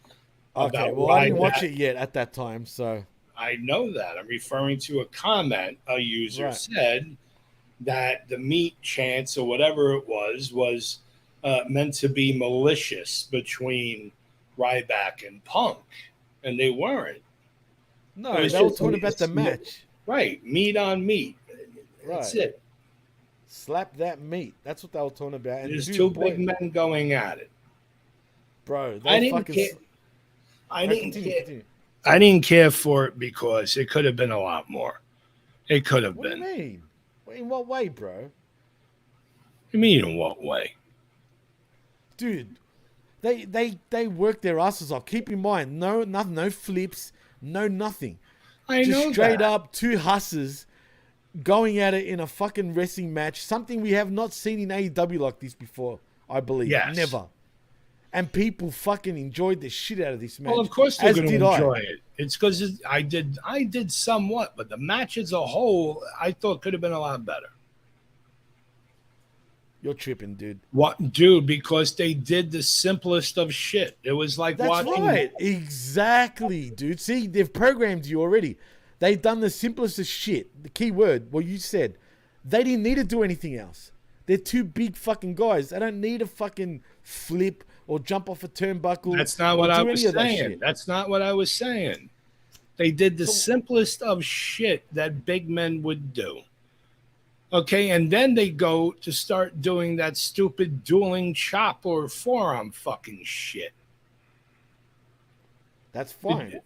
Okay, well, I didn't watch it yet at that time, so. I know that. I'm referring to a comment a user said that the meat chance or whatever it was meant to be malicious between Ryback and Punk, and they weren't. No, they were talking about the match. Right, meat on meat. That's it. Slap that meat. That's what they were talking about. And there's two big men going at it. Bro, I didn't care. I didn't care. Continue. I didn't care for it because it could have been a lot more. It could have What been. do you mean? In what way, bro? You mean in what way? Dude, they work their asses off. Keep in mind, no flips, no nothing. I Just know straight that. up two hustlers going at it in a fucking wrestling match. Something we have not seen in AEW like this before, I believe. Yes. Never. And people fucking enjoyed the shit out of this match. Well, of course they're as going to did I. enjoy it. It's because I did somewhat, but the match as a whole, I thought could have been a lot better. You're tripping, dude. What, dude? Because they did the simplest of shit. It was like That's watching. right. Exactly, dude. See, they've programmed you already. They've done the simplest of shit. The key word, what you said. They didn't need to do anything else. They're two big fucking guys. They don't need a fucking flip or jump off a turnbuckle. That's not what I was saying. That's not what I was saying. They did the simplest of shit that big men would do. Okay, and then they go to start doing that stupid dueling chop or forearm fucking shit. That's fine.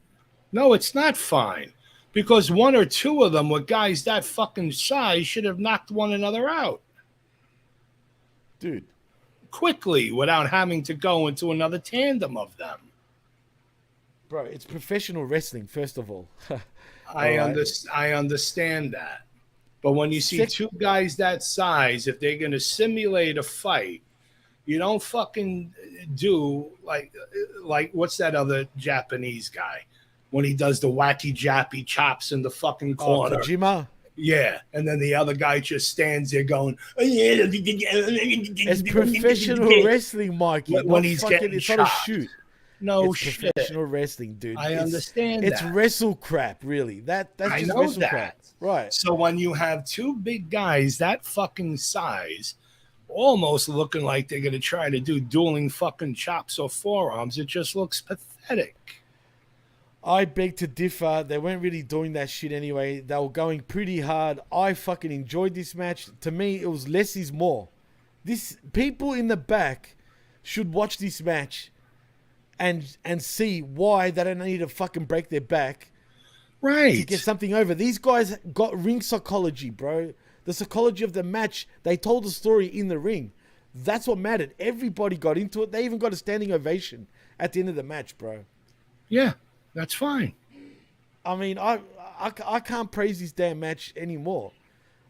No, it's not fine. Because one or two of them with guys that fucking size should have knocked one another out. Dude. Quickly without having to go into another tandem of them. Bro, it's professional wrestling, first of all. I understand that. But when you see two guys that size, if they're going to simulate a fight, you don't fucking do like what's that other Japanese guy when he does the wacky jappy chops in the fucking corner? Kojima? Yeah, and then the other guy just stands there going, It's professional wrestling, Mikey. When he's getting it's shot. not a shoot. No it's shit. Professional wrestling, dude. I understand It's that. wrestle crap, really. That's I just know wrestle that. crap. Right. So when you have two big guys that fucking size, almost looking like they're going to try to do dueling fucking chops or forearms, it just looks pathetic. I beg to differ. They weren't really doing that shit anyway. They were going pretty hard. I fucking enjoyed this match. To me, it was less is more. This people in the back should watch this match and see why they don't need to fucking break their back right to get something over. These guys got ring psychology, bro. The psychology of the match. They told the story in the ring. That's what mattered. Everybody got into it. They even got a standing ovation at the end of the match, bro. Yeah. That's fine. I mean, I can't praise this damn match anymore.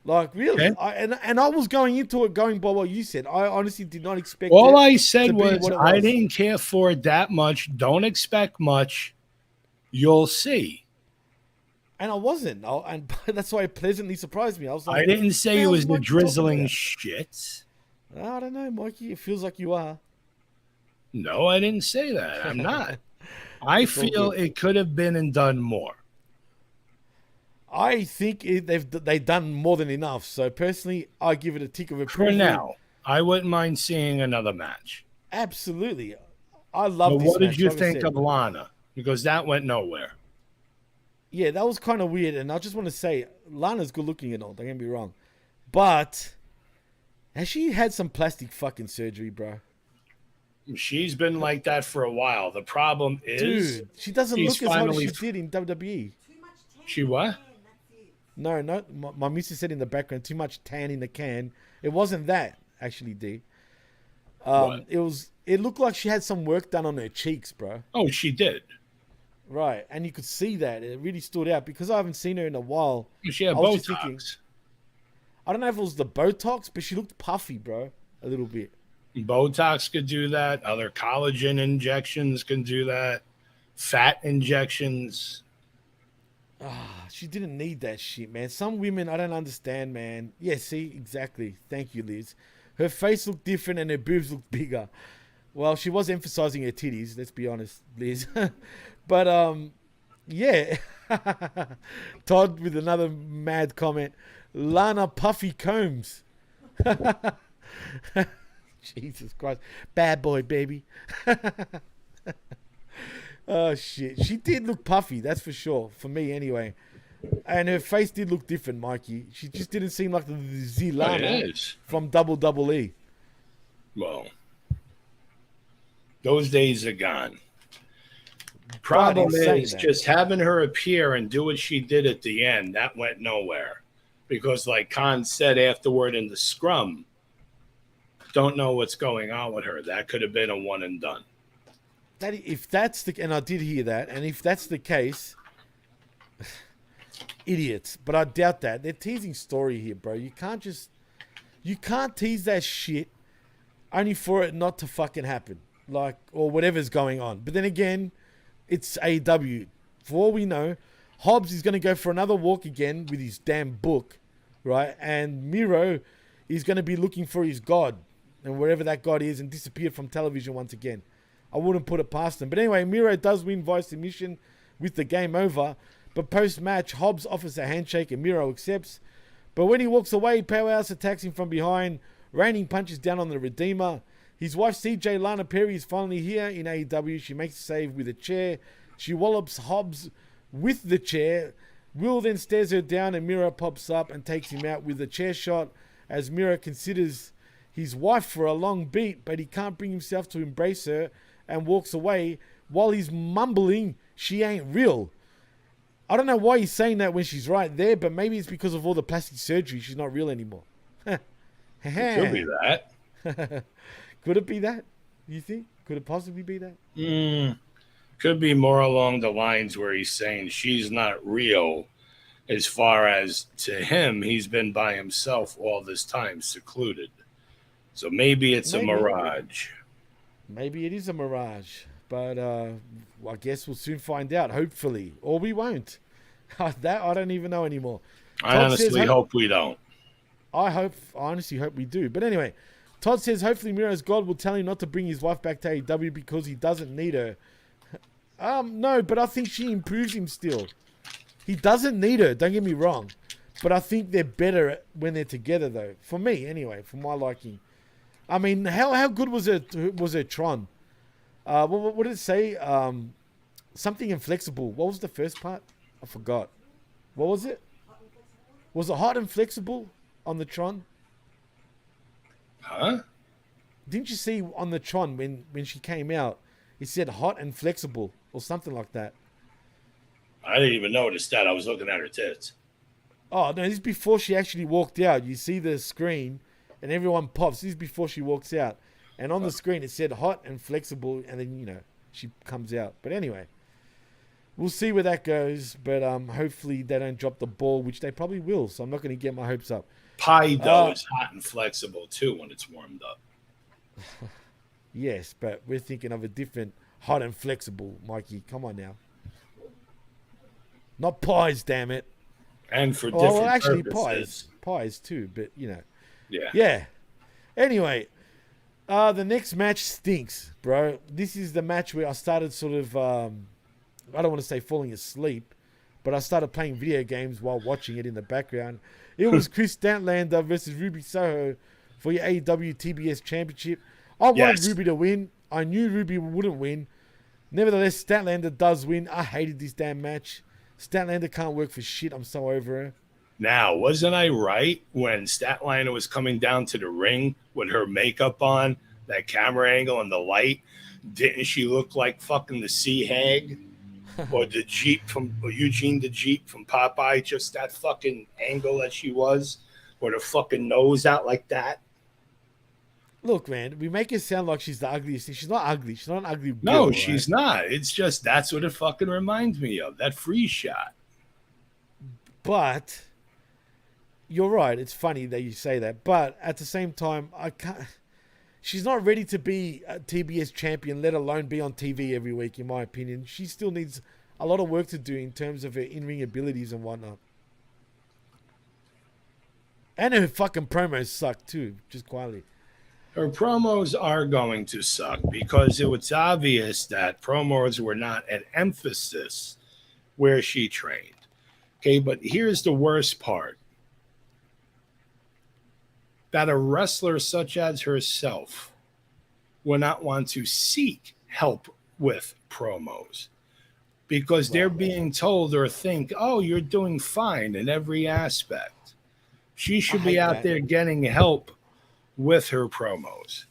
Like, really. Okay. And I was going into it going by what you said. I honestly did not expect All it I said to be was what it I didn't care for it that much. Don't expect much. You'll see. And I wasn't. And that's why it pleasantly surprised me. I was like, I didn't say it "How's was the Mikey drizzling talking about?" shit. I don't know, Mikey. It feels like you are. No, I didn't say that. I'm not. I feel it could have been and done more. I think they've done more than enough. So personally, I give it a tick of approval. For now, I wouldn't mind seeing another match. Absolutely, I love But this. what did match, you like I think said. of Lana? Because that went nowhere. Yeah, that was kind of weird. And I just want to say, Lana's good looking and all. Don't get me wrong, but has she had some plastic fucking surgery, bro? She's been like that for a while. The problem is, Dude, she doesn't she's look as hot as she finally- did in WWE. she what? No, my missus said in the background, too much tan in the can. It wasn't that, actually, D. It looked like she had some work done on her cheeks, bro. Oh, she did. Right, and you could see that. It really stood out because I haven't seen her in a while. She had I was just Botox. thinking- I don't know if it was the Botox, but she looked puffy, bro, a little bit. Botox could do that. Other collagen injections can do that. Fat injections. She didn't need that shit, man. Some women, I don't understand, man. Yeah, see, exactly. Thank you, Liz. Her face looked different and her boobs looked bigger. Well, she was emphasizing her titties, let's be honest, Liz. But, yeah. Todd with another mad comment. Lana Puffy Combs. Jesus Christ. Bad boy, baby. Oh, shit. She did look puffy, that's for sure. For me, anyway. And her face did look different, Mikey. She just didn't seem like the Lana from Double E. Well, those days are gone. Problem saying is that. just having her appear and do what she did at the end. That went nowhere because, like Khan said afterward in the scrum, don't know what's going on with her. That could have been a one and done. If that's the, and I did hear that, and if that's the case, idiots. But I doubt that. They're teasing story here, bro. You can't tease that shit only for it not to fucking happen, like, or whatever's going on. But then again, it's AEW. For all we know, Hobbs is going to go for another walk again with his damn book, right? And Miro is going to be looking for his god, and wherever that god is, and disappear from television once again. I wouldn't put it past him. But anyway, Miro does win via submission with the game over. But post-match, Hobbs offers a handshake and Miro accepts. But when he walks away, Powerhouse attacks him from behind, raining punches down on the Redeemer. His wife, CJ Lana Perry, is finally here in AEW. She makes a save with a chair. She wallops Hobbs with the chair. Will then stares her down and Miro pops up and takes him out with a chair shot as Miro considers his wife for a long beat, but he can't bring himself to embrace her and walks away while he's mumbling, "She ain't real." I don't know why he's saying that when she's right there, but maybe it's because of all the plastic surgery. She's not real anymore. It could be that. Could it be that? You think? Could it possibly be that? Could be more along the lines where he's saying she's not real, as far as to him, he's been by himself all this time, secluded. So maybe it's a mirage. Maybe it is a mirage. But I guess we'll soon find out, hopefully. Or we won't. That I don't even know anymore. I honestly hope we don't. I honestly hope we do. But anyway, Todd says hopefully Miro's God will tell him not to bring his wife back to AEW because he doesn't need her. No, but I think she improves him still. He doesn't need her, don't get me wrong. But I think they're better when they're together, though. For me, anyway, for my liking. I mean, how good was her Tron? What did it say? Something inflexible. What was the first part? I forgot. What was it? Was it hot and flexible on the Tron? Huh? Didn't you see on the Tron when she came out, it said hot and flexible or something like that? I didn't even notice that. I was looking at her tits. Oh, no, this is before she actually walked out. You see the screen and everyone pops. This is before she walks out. And on the screen, it said hot and flexible. And then, she comes out. But anyway, we'll see where that goes. But hopefully they don't drop the ball, which they probably will. So I'm not going to get my hopes up. Pie dough is hot and flexible, too, when it's warmed up. Yes, but we're thinking of a different hot and flexible, Mikey. Come on now. Not pies, damn it. And for different purposes. Pies too, but, Yeah. Yeah. Anyway. The next match stinks, bro. This is the match where I started sort of, I don't want to say falling asleep, but I started playing video games while watching it in the background. It was Kris Statlander versus Ruby Soho for your AEW TBS Championship. I wanted Ruby to win. I knew Ruby wouldn't win. Nevertheless, Statlander does win. I hated this damn match. Statlander can't work for shit. I'm so over her. Now, wasn't I right when Statlander was coming down to the ring with her makeup on, that camera angle and the light? Didn't she look like fucking the Sea Hag? Or the Jeep or Eugene the Jeep from Popeye? Just that fucking angle that she was, with her fucking nose out like that. Look, man, we make it sound like she's the ugliest thing. She's not ugly. She's not an ugly girl. No, she's not. It's just that's what it fucking reminds me of. That freeze shot. But you're right. It's funny that you say that. But at the same time, I can't. She's not ready to be a TBS champion, let alone be on TV every week, in my opinion. She still needs a lot of work to do in terms of her in-ring abilities and whatnot. And her fucking promos suck too, just quietly. Her promos are going to suck because it was obvious that promos were not an emphasis where she trained. Okay, but here's the worst part. That a wrestler such as herself will not want to seek help with promos because they're being told or think, oh, you're doing fine in every aspect. She should be out there getting help with her promos,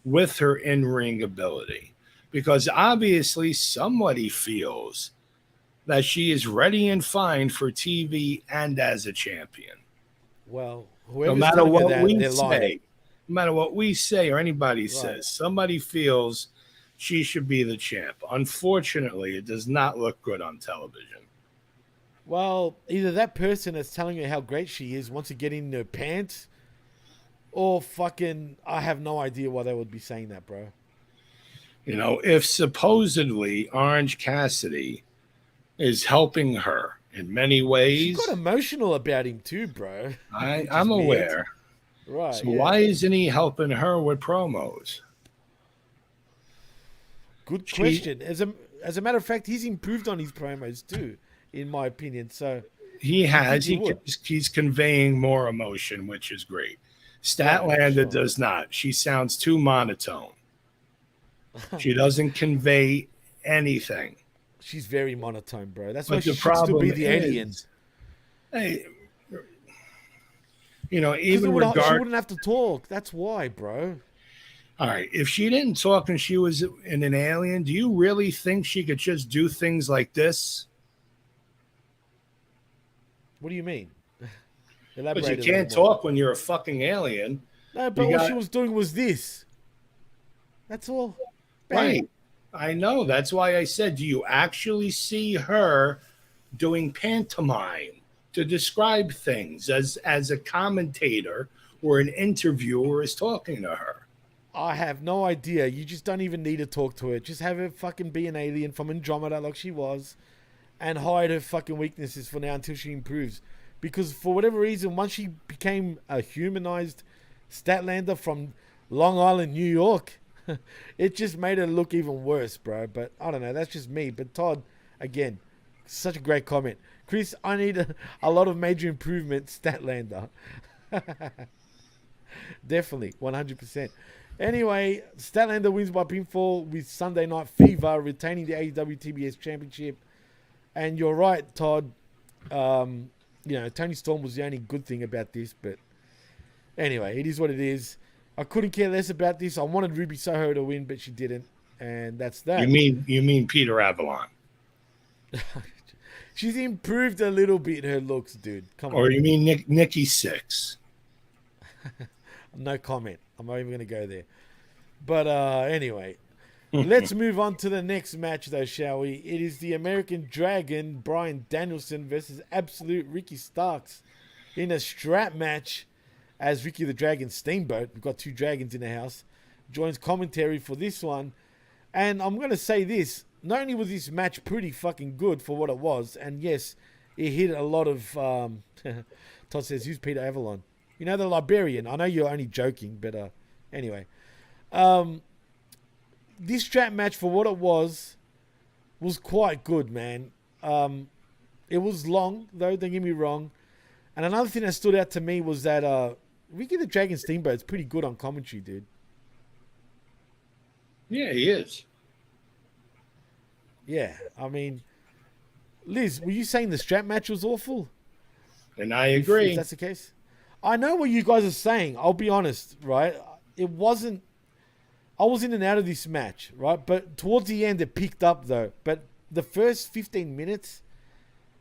with her in-ring ability. because obviously somebody feels that she is ready and fine for TV and as a champion. Well, No whoever's matter telling her what that, we they're lying. say, no matter what we say or anybody says, somebody feels she should be the champ. Unfortunately, it does not look good on television. Well, either that person that's telling her how great she is wants to get in her pants, or fucking, I have no idea why they would be saying that, bro. You know, if supposedly Orange Cassidy is helping her in many ways. She got emotional about him too, bro. I'm aware. Right. So why isn't he helping her with promos? Good question. As a matter of fact, he's improved on his promos too, in my opinion. So he has. He's conveying more emotion, which is great. Statlander does not. She sounds too monotone. She doesn't convey anything. She's very monotone, bro. That's why she should still be the alien. Hey, you know, even she wouldn't have to talk. That's why, bro. All right. If she didn't talk and she was in an alien, do you really think she could just do things like this? What do you mean? Because you can't talk when you're a fucking alien. No, but what she was doing was this. That's all. Bang. Right. I know. That's why I said, do you actually see her doing pantomime to describe things as a commentator or an interviewer is talking to her? I have no idea. You just don't even need to talk to her. Just have her fucking be an alien from Andromeda like she was and hide her fucking weaknesses for now until she improves. Because for whatever reason, once she became a humanized Statlander from Long Island, New York, it just made her look even worse, bro. But I don't know. That's just me. But Todd, again, such a great comment. Kris, I need a lot of major improvement, Statlander. Definitely, 100%. Anyway, Statlander wins by pinfall with Sunday Night Fever, retaining the AEW TBS Championship. And you're right, Todd. You know, Tony Storm was the only good thing about this. But anyway, it is what it is. I couldn't care less about this. I wanted Ruby Soho to win, but she didn't. And that's that. You mean Peter Avalon? She's improved a little bit, her looks, dude. Come on. Or you mean Nikki Sixx? No comment. I'm not even going to go there. But anyway, let's move on to the next match, though, shall we? It is the American Dragon, Bryan Danielson versus Absolute Ricky Starks in a strap match as Ricky the Dragon Steamboat. We've got two dragons in the house. Joins commentary for this one. And I'm going to say this. Not only was this match pretty fucking good for what it was, and yes, it hit a lot of... Todd says, who's Peter Avalon? You know, the Liberian. I know you're only joking, but anyway. This strap match, for what it was quite good, man. It was long, though, don't get me wrong. And another thing that stood out to me was that Ricky the Dragon Steamboat's pretty good on commentary, dude. Yeah, he is. Yeah, I mean, Liz, were you saying the strap match was awful? And I agree. If that's the case. I know what you guys are saying. I'll be honest, right? It wasn't... I was in and out of this match, right? But towards the end, it picked up, though. But the first 15 minutes,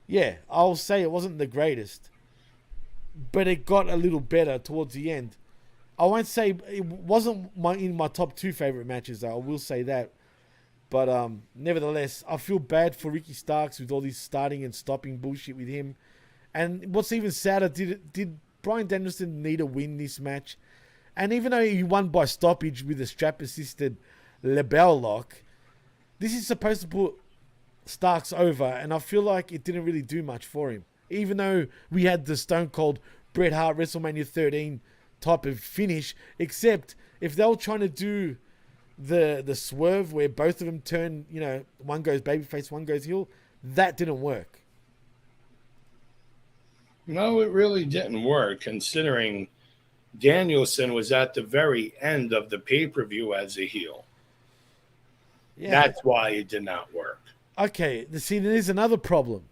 yeah, I'll say it wasn't the greatest. But it got a little better towards the end. I won't say... It wasn't in my top 2 favorite matches, though. I will say that. But nevertheless, I feel bad for Ricky Starks with all this starting and stopping bullshit with him. And what's even sadder, did Bryan Danielson need to win this match? And even though he won by stoppage with a strap-assisted LeBell lock, this is supposed to put Starks over, and I feel like it didn't really do much for him. Even though we had the Stone Cold Bret Hart WrestleMania 13 type of finish, except if they were trying to do the swerve where both of them turn, you know, one goes babyface, one goes heel, that didn't work. No, it really didn't work, considering Danielson was at the very end of the pay-per-view as a heel. Yeah. That's why it did not work. Okay, see, there's another problem.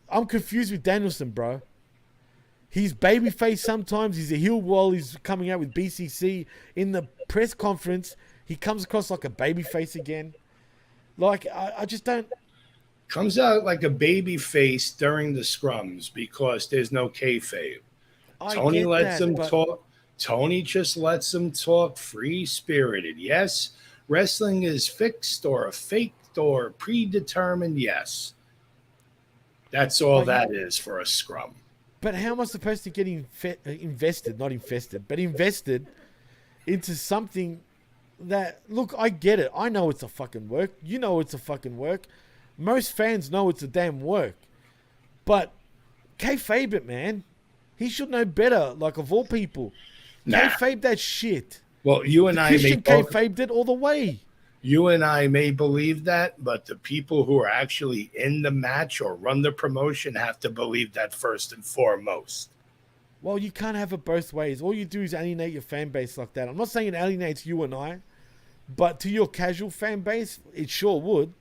I'm confused with Danielson, bro. He's babyface sometimes. He's a heel while he's coming out with BCC. In the press conference, he comes across like a babyface again. Like, I just don't. Comes out like a baby face during the scrums because there's no kayfabe. I Tony get lets that, him but talk. Tony just lets him talk free spirited. Yes, wrestling is fixed or faked or predetermined. Yes, that's all But that is for a scrum. But how am I supposed to get invested, not infested, but invested into something that, look, I get it. I know it's a fucking work. You know it's a fucking work. Most fans know it's a damn work. But kayfabe it, man. He should know better, like, of all people. Nah. Kayfabe that shit. Well, you and I may Christian both, kayfabed it all the way. you and I may believe that, but the people who are actually in the match or run the promotion have to believe that first and foremost. Well, you can't have it both ways. All you do is alienate your fan base like that. I'm not saying it alienates you and I, but to your casual fan base, it sure would.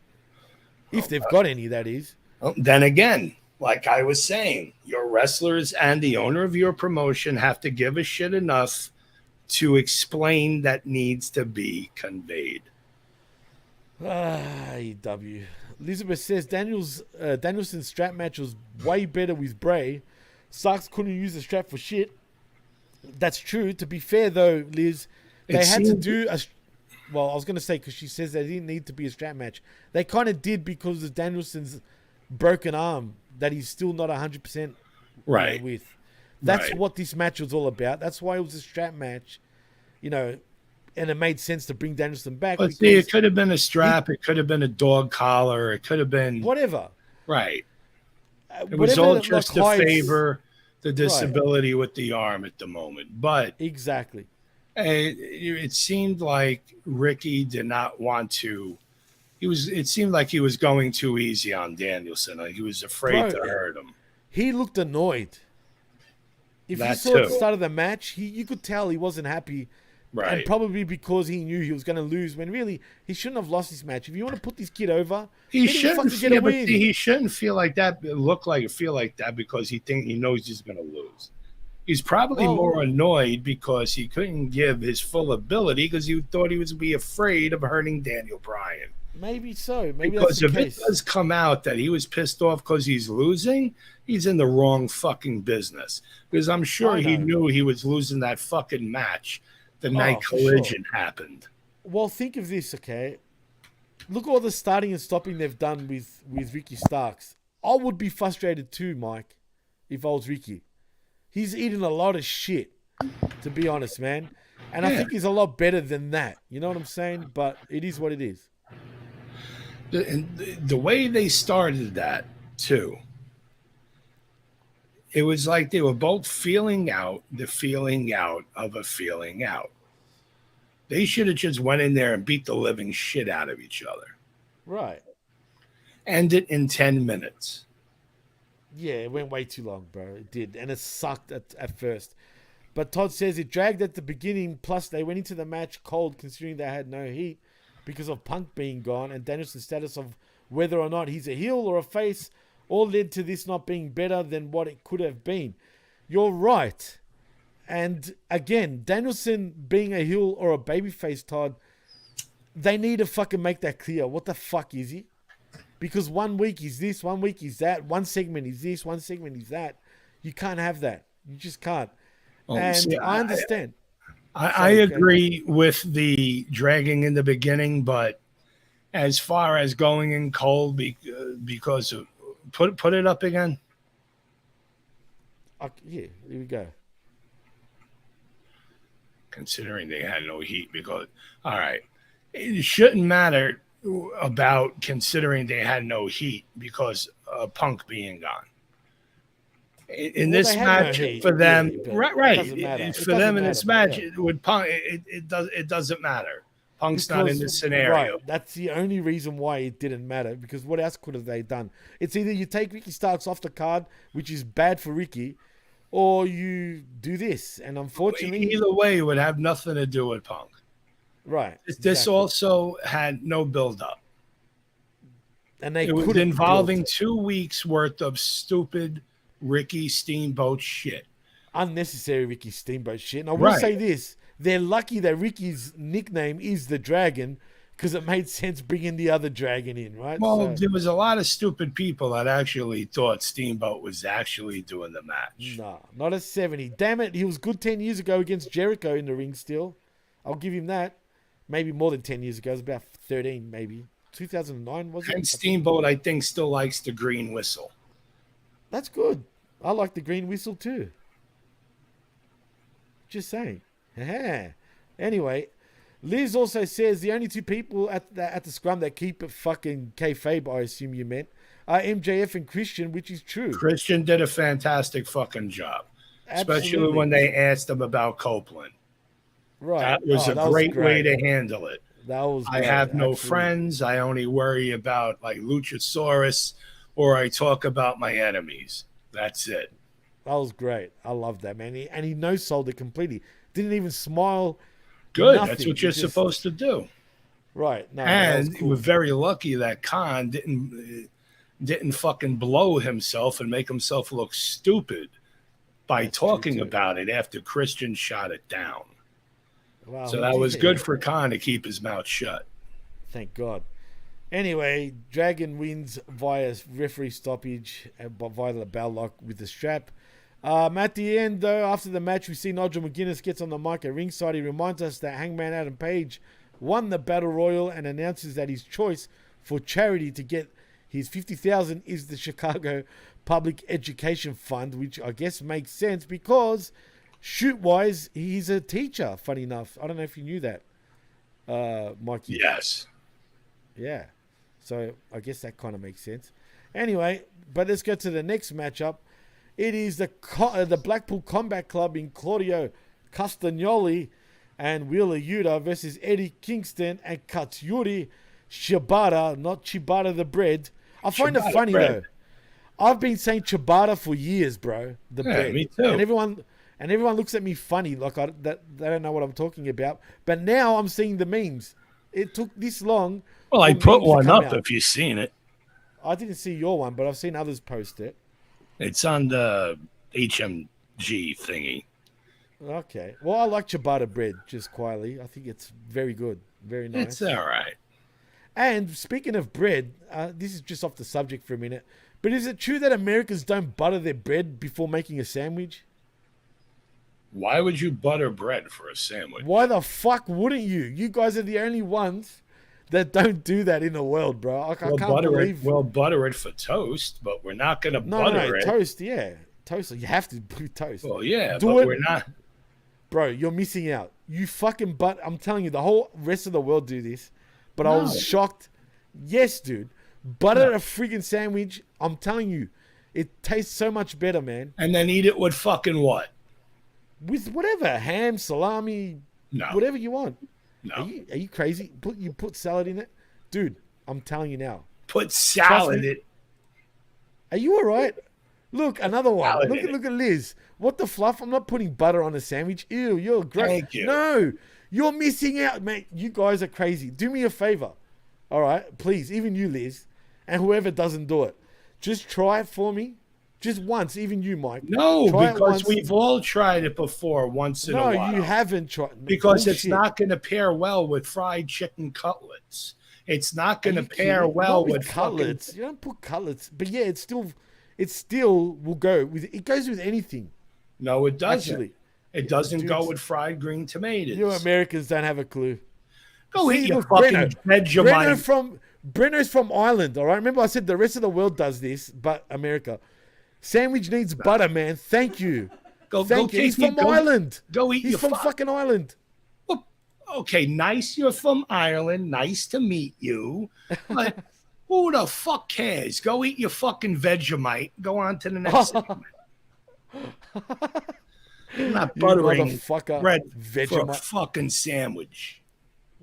If they've got any, that is. Well, then again, like I was saying, your wrestlers and the owner of your promotion have to give a shit enough to explain that needs to be conveyed. AEW. Elizabeth says Danielson's strap match was way better with Bray. Sucks couldn't use the strap for shit. That's true. To be fair, though, Liz, they had to do a... Well, I was going to say, because she says they didn't need to be a strap match. They kind of did because of Danielson's broken arm that he's still not 100% Right. with. That's Right. what this match was all about. That's why it was a strap match, you know, and it made sense to bring Danielson back. But see, it could have been a strap. It could have been a dog collar. It could have been... Whatever. Right. It was all just to favor the disability with the arm at the moment. But exactly. it seemed like Ricky did not want to. It seemed like he was going too easy on Danielson. Like he was afraid to hurt him. He looked annoyed. If you That saw at the too. start of the match, you could tell he wasn't happy. Right. And probably because he knew he was going to lose, when really he shouldn't have lost this match. If you want to put this kid over, He let him shouldn't fucking get feel, a but win. he shouldn't feel like that. Feel like that because he knows he's going to lose. He's probably more annoyed because he couldn't give his full ability because he thought he was be afraid of hurting Daniel Bryan. Maybe so. Maybe Because that's the if case. it does come out that he was pissed off because he's losing, he's in the wrong fucking business. Because I'm sure he knew he was losing that fucking match the night for Collision happened. Well, think of this, okay? Look at all the starting and stopping they've done with Ricky Starks. I would be frustrated too, Mike, if I was Ricky. He's eating a lot of shit, to be honest, man. And I think he's a lot better than that. You know what I'm saying? But it is what it is. The way they started that, too, it was like they were both feeling out the feeling out of a feeling out. They should have just went in there and beat the living shit out of each other. Right. End it in 10 minutes. Yeah, it went way too long, bro. It did. And it sucked at first. But Todd says it dragged at the beginning. Plus, they went into the match cold considering they had no heat because of Punk being gone and Danielson's status of whether or not he's a heel or a face all led to this not being better than what it could have been. You're right. And again, Danielson being a heel or a babyface, Todd, they need to fucking make that clear. What the fuck is he? Because 1 week is this, 1 week is that, one segment is this, one segment is that. You can't have that. You just can't. And see, I understand. I agree with the dragging in the beginning, but as far as going in cold because of put it up again. Yeah, here we go. Considering they had no heat, because all right, it shouldn't matter about considering they had no heat because Punk being gone. In this match for them, right, for them in this match with Punk, it doesn't matter. Punk's not in this scenario. Right, that's the only reason why it didn't matter, because what else could have they done? It's either you take Ricky Starks off the card, which is bad for Ricky, or you do this. And unfortunately, either way, it would have nothing to do with Punk. Right. This also had no build-up. And it was involving 2 weeks worth of stupid Ricky Steamboat shit. Unnecessary Ricky Steamboat shit. And I will say this. They're lucky that Ricky's nickname is the Dragon, because it made sense bringing the other dragon in, right? Well, there was a lot of stupid people that actually thought Steamboat was actually doing the match. Nah, not a 70. Damn it, he was good 10 years ago against Jericho in the ring still. I'll give him that. Maybe more than 10 years ago. It was about 13, maybe. 2009, was it? And Steamboat, I think, still likes the green whistle. That's good. I like the green whistle too. Just saying. Anyway, Liz also says the only two people at the scrum that keep it fucking kayfabe, I assume you meant, are MJF and Christian, which is true. Christian did a fantastic fucking job. Absolutely. Especially when they asked him about Copeland. Right. That was a great way to handle it. That was I have no friends. I only worry about like Luchasaurus, or I talk about my enemies. That's it. That was great. I love that, man. And he no-sold it completely. Didn't even smile. Good. Nothing. That's what you're supposed to do. Right. No, and cool. we're very lucky that Khan didn't fucking blow himself and make himself look stupid by talking about it after Christian shot it down. Wow. So that was good for Khan to keep his mouth shut. Thank God. Anyway, Dragon wins via referee stoppage via the bell lock with the strap. At the end, though, after the match, we see Nigel McGuinness gets on the mic at ringside. He reminds us that Hangman Adam Page won the Battle Royal and announces that his choice for charity to get his $50,000 is the Chicago Public Education Fund, which I guess makes sense because shoot-wise, he's a teacher, funny enough. I don't know if you knew that, Mikey. Yes. Yeah. So I guess that kind of makes sense. Anyway, but let's go to the next matchup. It is the Blackpool Combat Club in Claudio Castagnoli and Wheeler Yuta versus Eddie Kingston and Katsuyori Shibata, not Chibata the bread. I find it funny though. I've been saying Chibata for years, bro. The bread. Me too. And everyone looks at me funny, like they don't know what I'm talking about. But now I'm seeing the memes. It took this long. Well, I put one up if you've seen it. I didn't see your one, but I've seen others post it. It's on the HMG thingy. Okay. Well, I like ciabatta bread, just quietly. I think it's very good. Very nice. It's all right. And speaking of bread, this is just off the subject for a minute, but is it true that Americans don't butter their bread before making a sandwich? Why would you butter bread for a sandwich? Why the fuck wouldn't you? You guys are the only ones that don't do that in the world, bro. I can't believe. We'll butter it for toast, but we're not going to butter it. Toast, yeah. Toast, you have to do toast. Well, yeah, we're not. Bro, you're missing out. You fucking I'm telling you, the whole rest of the world do this, but I was shocked. Yes, dude. Butter a friggin' sandwich. I'm telling you, it tastes so much better, man. And then eat it with fucking what? With whatever, ham, salami, whatever you want. No. Are you crazy? You put salad in it? Dude, I'm telling you now. Put salad in it. Are you all right? Look, another one. Look at Liz. What the fluff? I'm not putting butter on a sandwich. Ew, you're great. Thank you. No, you're missing out, mate. You guys are crazy. Do me a favor. All right? Please, even you, Liz, and whoever doesn't do it. Just try it for me. Just once, even you, Mike. No, because we've all tried it before once in a while. No, you haven't tried. Because it's not going to pair well with fried chicken cutlets. It's not going to pair well with cutlets. You don't put cutlets. But yeah, it still will go with, it goes with anything. No, it doesn't. Actually, it doesn't go with fried green tomatoes. You Americans don't have a clue. Go eat your fucking Vegemite. Brenno's from Ireland, all right? Remember I said the rest of the world does this, but America. Sandwich needs butter, man. Thank you. He's from Ireland. Go eat He's from fucking Ireland. Well, okay, nice you're from Ireland. Nice to meet you. But who the fuck cares? Go eat your fucking Vegemite. Go on to the next segment. I'm not buttering bread for a fucking sandwich.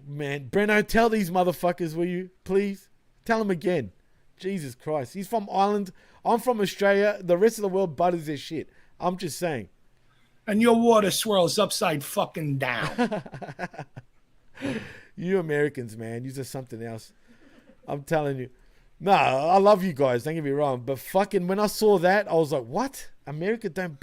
Man, Brenno, tell these motherfuckers, will you? Please? Tell them again. Jesus Christ. He's from Ireland. I'm from Australia. The rest of the world butters their shit. I'm just saying. And your water swirls upside fucking down. You Americans, man. You're just something else. I'm telling you. No, I love you guys. Don't get me wrong. But fucking when I saw that, I was like, what? America don't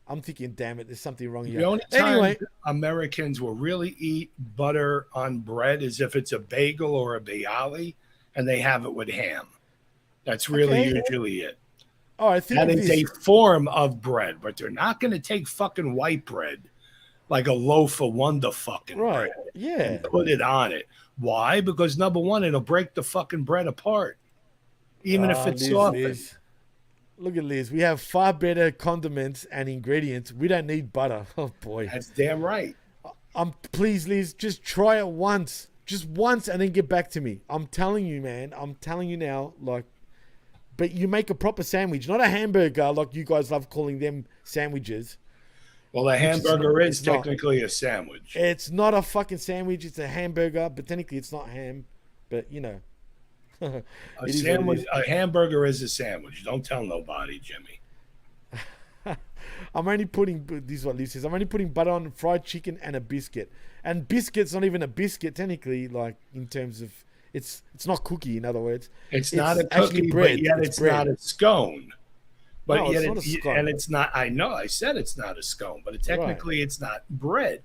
I'm thinking, damn it, there's something wrong here. The only time Anyway, Americans will really eat butter on bread is if it's a bagel or a bialy, and they have it with ham. That's really usually it. all right, think That of is this. a form of bread, but they're not going to take fucking white bread like a loaf of Wonder fucking Right, bread yeah. and put it on it. Why? Because number one, it'll break the fucking bread apart, even if it's softened. Liz. Look at Liz. We have far better condiments and ingredients. We don't need butter. Oh, boy. That's damn right. Please, Liz, just try it once. Just once and then get back to me. I'm telling you, man. I'm telling you now. Like, but you make a proper sandwich, not a hamburger like you guys love calling them sandwiches. Well, a hamburger is it's not. technically a sandwich. It's not a fucking sandwich. It's a hamburger, but technically it's not ham. But, you know. A sandwich, a hamburger is a sandwich. Don't tell nobody, Jimmy. I'm only putting, this is what Liz says, I'm only putting butter on fried chicken and a biscuit. And biscuit's not even a biscuit, technically, like, in terms of, it's not cookie, in other words. It's not a actually cookie, bread. but yet it's bread. not a scone. But No, yet it's not a scone. and it's not, I know, I said it's not a scone, but technically it's not bread.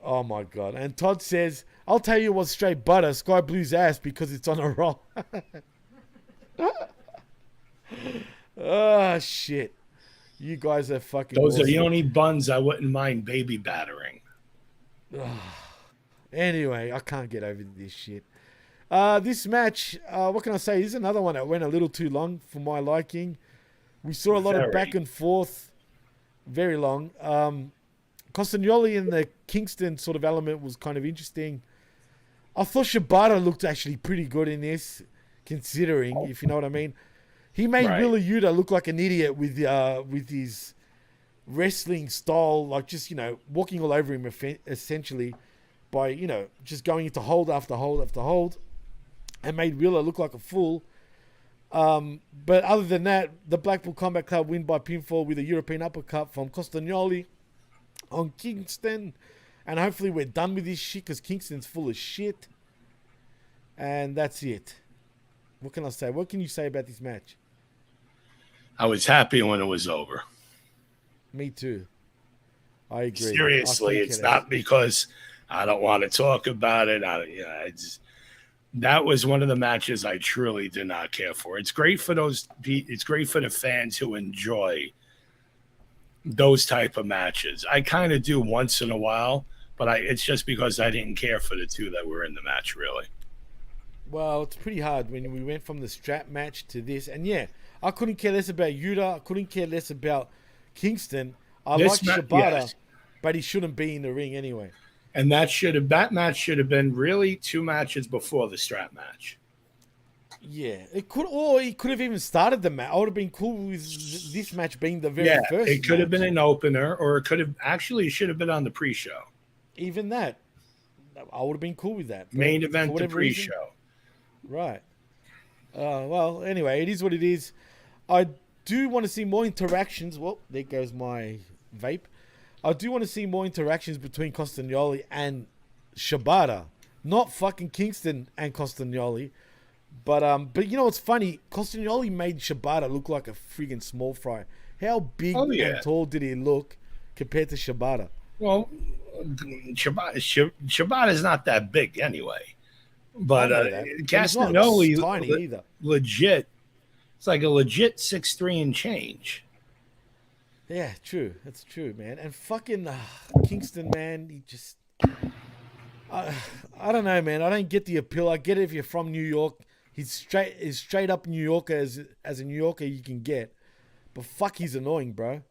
Oh my God. And Todd says, I'll tell you what's straight butter, Sky Blue's ass, because it's on a roll. Oh, shit. You guys are fucking Those awesome. are the only buns I wouldn't mind baby battering. Anyway, I can't get over this shit. This match, what can I say? This is another one that went a little too long for my liking. We saw a lot of back and forth. Very long. Castagnoli and the Kingston sort of element was kind of interesting. I thought Shibata looked actually pretty good in this, considering, if you know what I mean. He made Willa Yuta look like an idiot with his wrestling style, like just, you know, walking all over him essentially by, you know, just going into hold after hold after hold, and made Willa look like a fool. But other than that, the Blackpool Combat Club win by pinfall with a European uppercut from Castagnoli on Kingston. And hopefully we're done with this shit, because Kingston's full of shit. And that's it. What can I say? What can you say about this match? I was happy when it was over. Me too. I agree. Seriously, it's not because I don't want to talk about it. That was one of the matches I truly did not care for. It's great for it's great for the fans who enjoy those type of matches. I kind of do once in a while, but it's just because I didn't care for the two that were in the match, really. Well, it's pretty hard when we went from the strap match to this. And yeah, I couldn't care less about Yuta. I couldn't care less about Kingston. I like Shibata, but he shouldn't be in the ring anyway. And that match should have been really 2 matches before the strap match. Yeah, he could have even started the match. I would have been cool with this match being the very first. It could have been an opener, or it should have been on the pre-show. Even that, I would have been cool with that. But main event to pre-show. Right. Well, anyway, it is what it is. I do want to see more interactions. Well, there goes my vape. I do want to see more interactions between Castagnoli and Shibata. Not fucking Kingston and Castagnoli. But you know what's funny? Castagnoli made Shibata look like a friggin' small fry. How big and tall did he look compared to Shibata? Well, Shibata is not that big anyway. But Castagnoli, tiny either. Legit. It's like a legit 6'3" and change. Yeah, true. That's true, man. And fucking Kingston, man, he just... I don't know, man. I don't get the appeal. I get it if you're from New York. He's straight up New Yorker as a New Yorker you can get. But fuck, he's annoying, bro.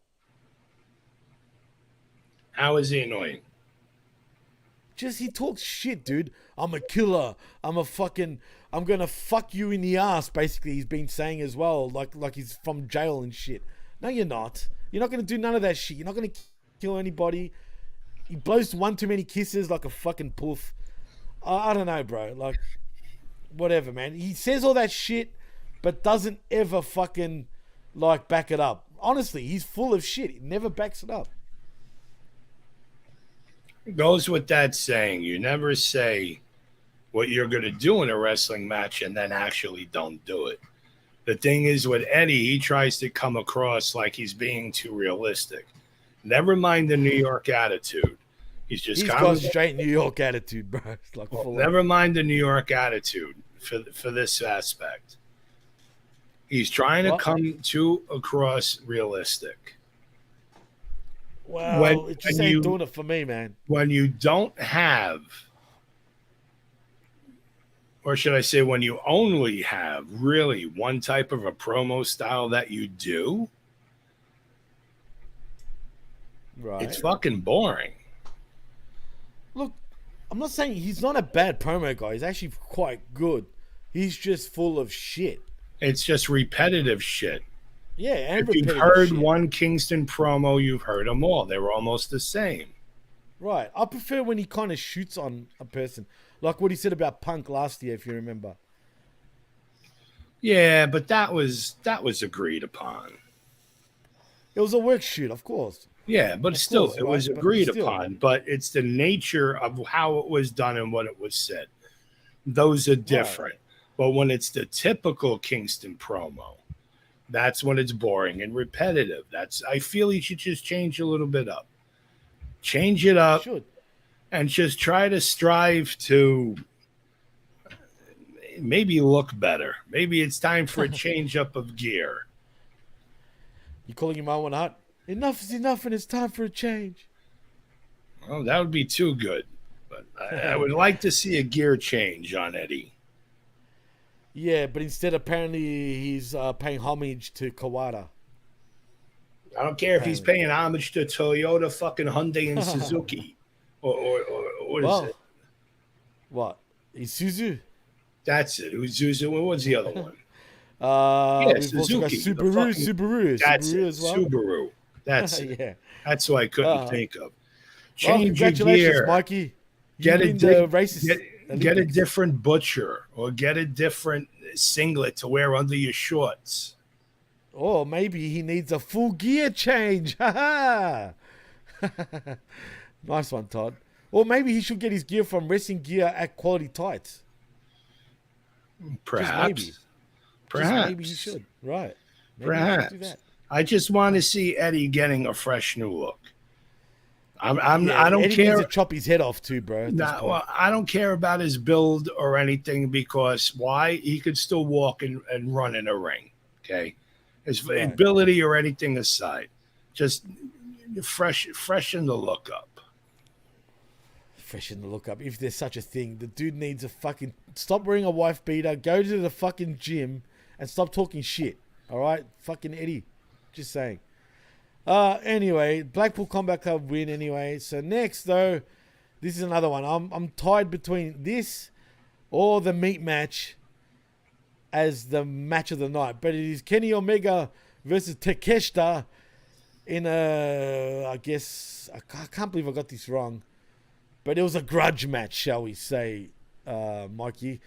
How is he annoying? Just, he talks shit, dude. I'm a killer. I'm gonna fuck you in the ass, basically, he's been saying as well. Like he's from jail and shit. No, you're not. You're not gonna do none of that shit. You're not gonna kill anybody. He blows one too many kisses like a fucking poof. I don't know, bro. Like, whatever, man. He says all that shit, but doesn't ever fucking, like, back it up. Honestly, he's full of shit. He never backs it up. Goes with that saying, you never say what you're going to do in a wrestling match and then actually don't do it. The thing is with Eddie, he tries to come across like he's being too realistic. Never mind the New York attitude. He's got straight New York attitude, bro. It's like never mind the New York attitude for this aspect. He's trying to come across realistic. Well, it just ain't doing it for me, man. When you don't have, or should I say when you only have really one type of a promo style that you do, right? It's fucking boring. Look, I'm not saying he's not a bad promo guy. He's actually quite good. He's just full of shit. It's just repetitive shit. Yeah, and if you've heard one Kingston promo, you've heard them all. They were almost the same. Right. I prefer when he kind of shoots on a person. Like what he said about Punk last year, if you remember. Yeah, but that was agreed upon. It was a work shoot, of course. Yeah, but still, it was agreed upon. But it's the nature of how it was done and what it was said. Those are different. Right. But when it's the typical Kingston promo, that's when it's boring and repetitive. I feel he should just change a little bit up. Change it up and just try to strive to maybe look better. Maybe it's time for a change up of gear. You calling him out hot? Enough is enough and it's time for a change. Well, that would be too good. But I would like to see a gear change on Eddie. Yeah, but instead apparently he's paying homage to Kawada. I don't care if he's paying homage to Toyota, fucking Hyundai, and Suzuki. or what is it? What? Isuzu? That's it. Isuzu. What was the other one? Suzuki. Subaru. That's Subaru it. as well. Subaru. That's it. Yeah. That's what I couldn't think of. Change congratulations, your gear. Mikey. Get a different butcher or get a different singlet to wear under your shorts. Or maybe he needs a full gear change. Nice one, Todd. Or maybe he should get his gear from Wrestling Gear at Quality Tights. Perhaps. Maybe he should. Right. Maybe Perhaps. He should do that. I just want to see Eddie getting a fresh new look. I don't Eddie care. Needs to chop his head off too, bro. Well, I don't care about his build or anything because why? He could still walk and run in a ring. Okay, his ability or anything aside, just freshen the look up. Freshen the look up, if there's such a thing. The dude needs a fucking stop wearing a wife beater, go to the fucking gym, and stop talking shit. All right, fucking Eddie. Just saying. Anyway, Blackpool Combat Club win anyway. So next though, this is another one. I'm tied between this or the meat match as the match of the night. But it is Kenny Omega versus Takeshita in I can't believe I got this wrong. But it was a grudge match, shall we say, Mikey.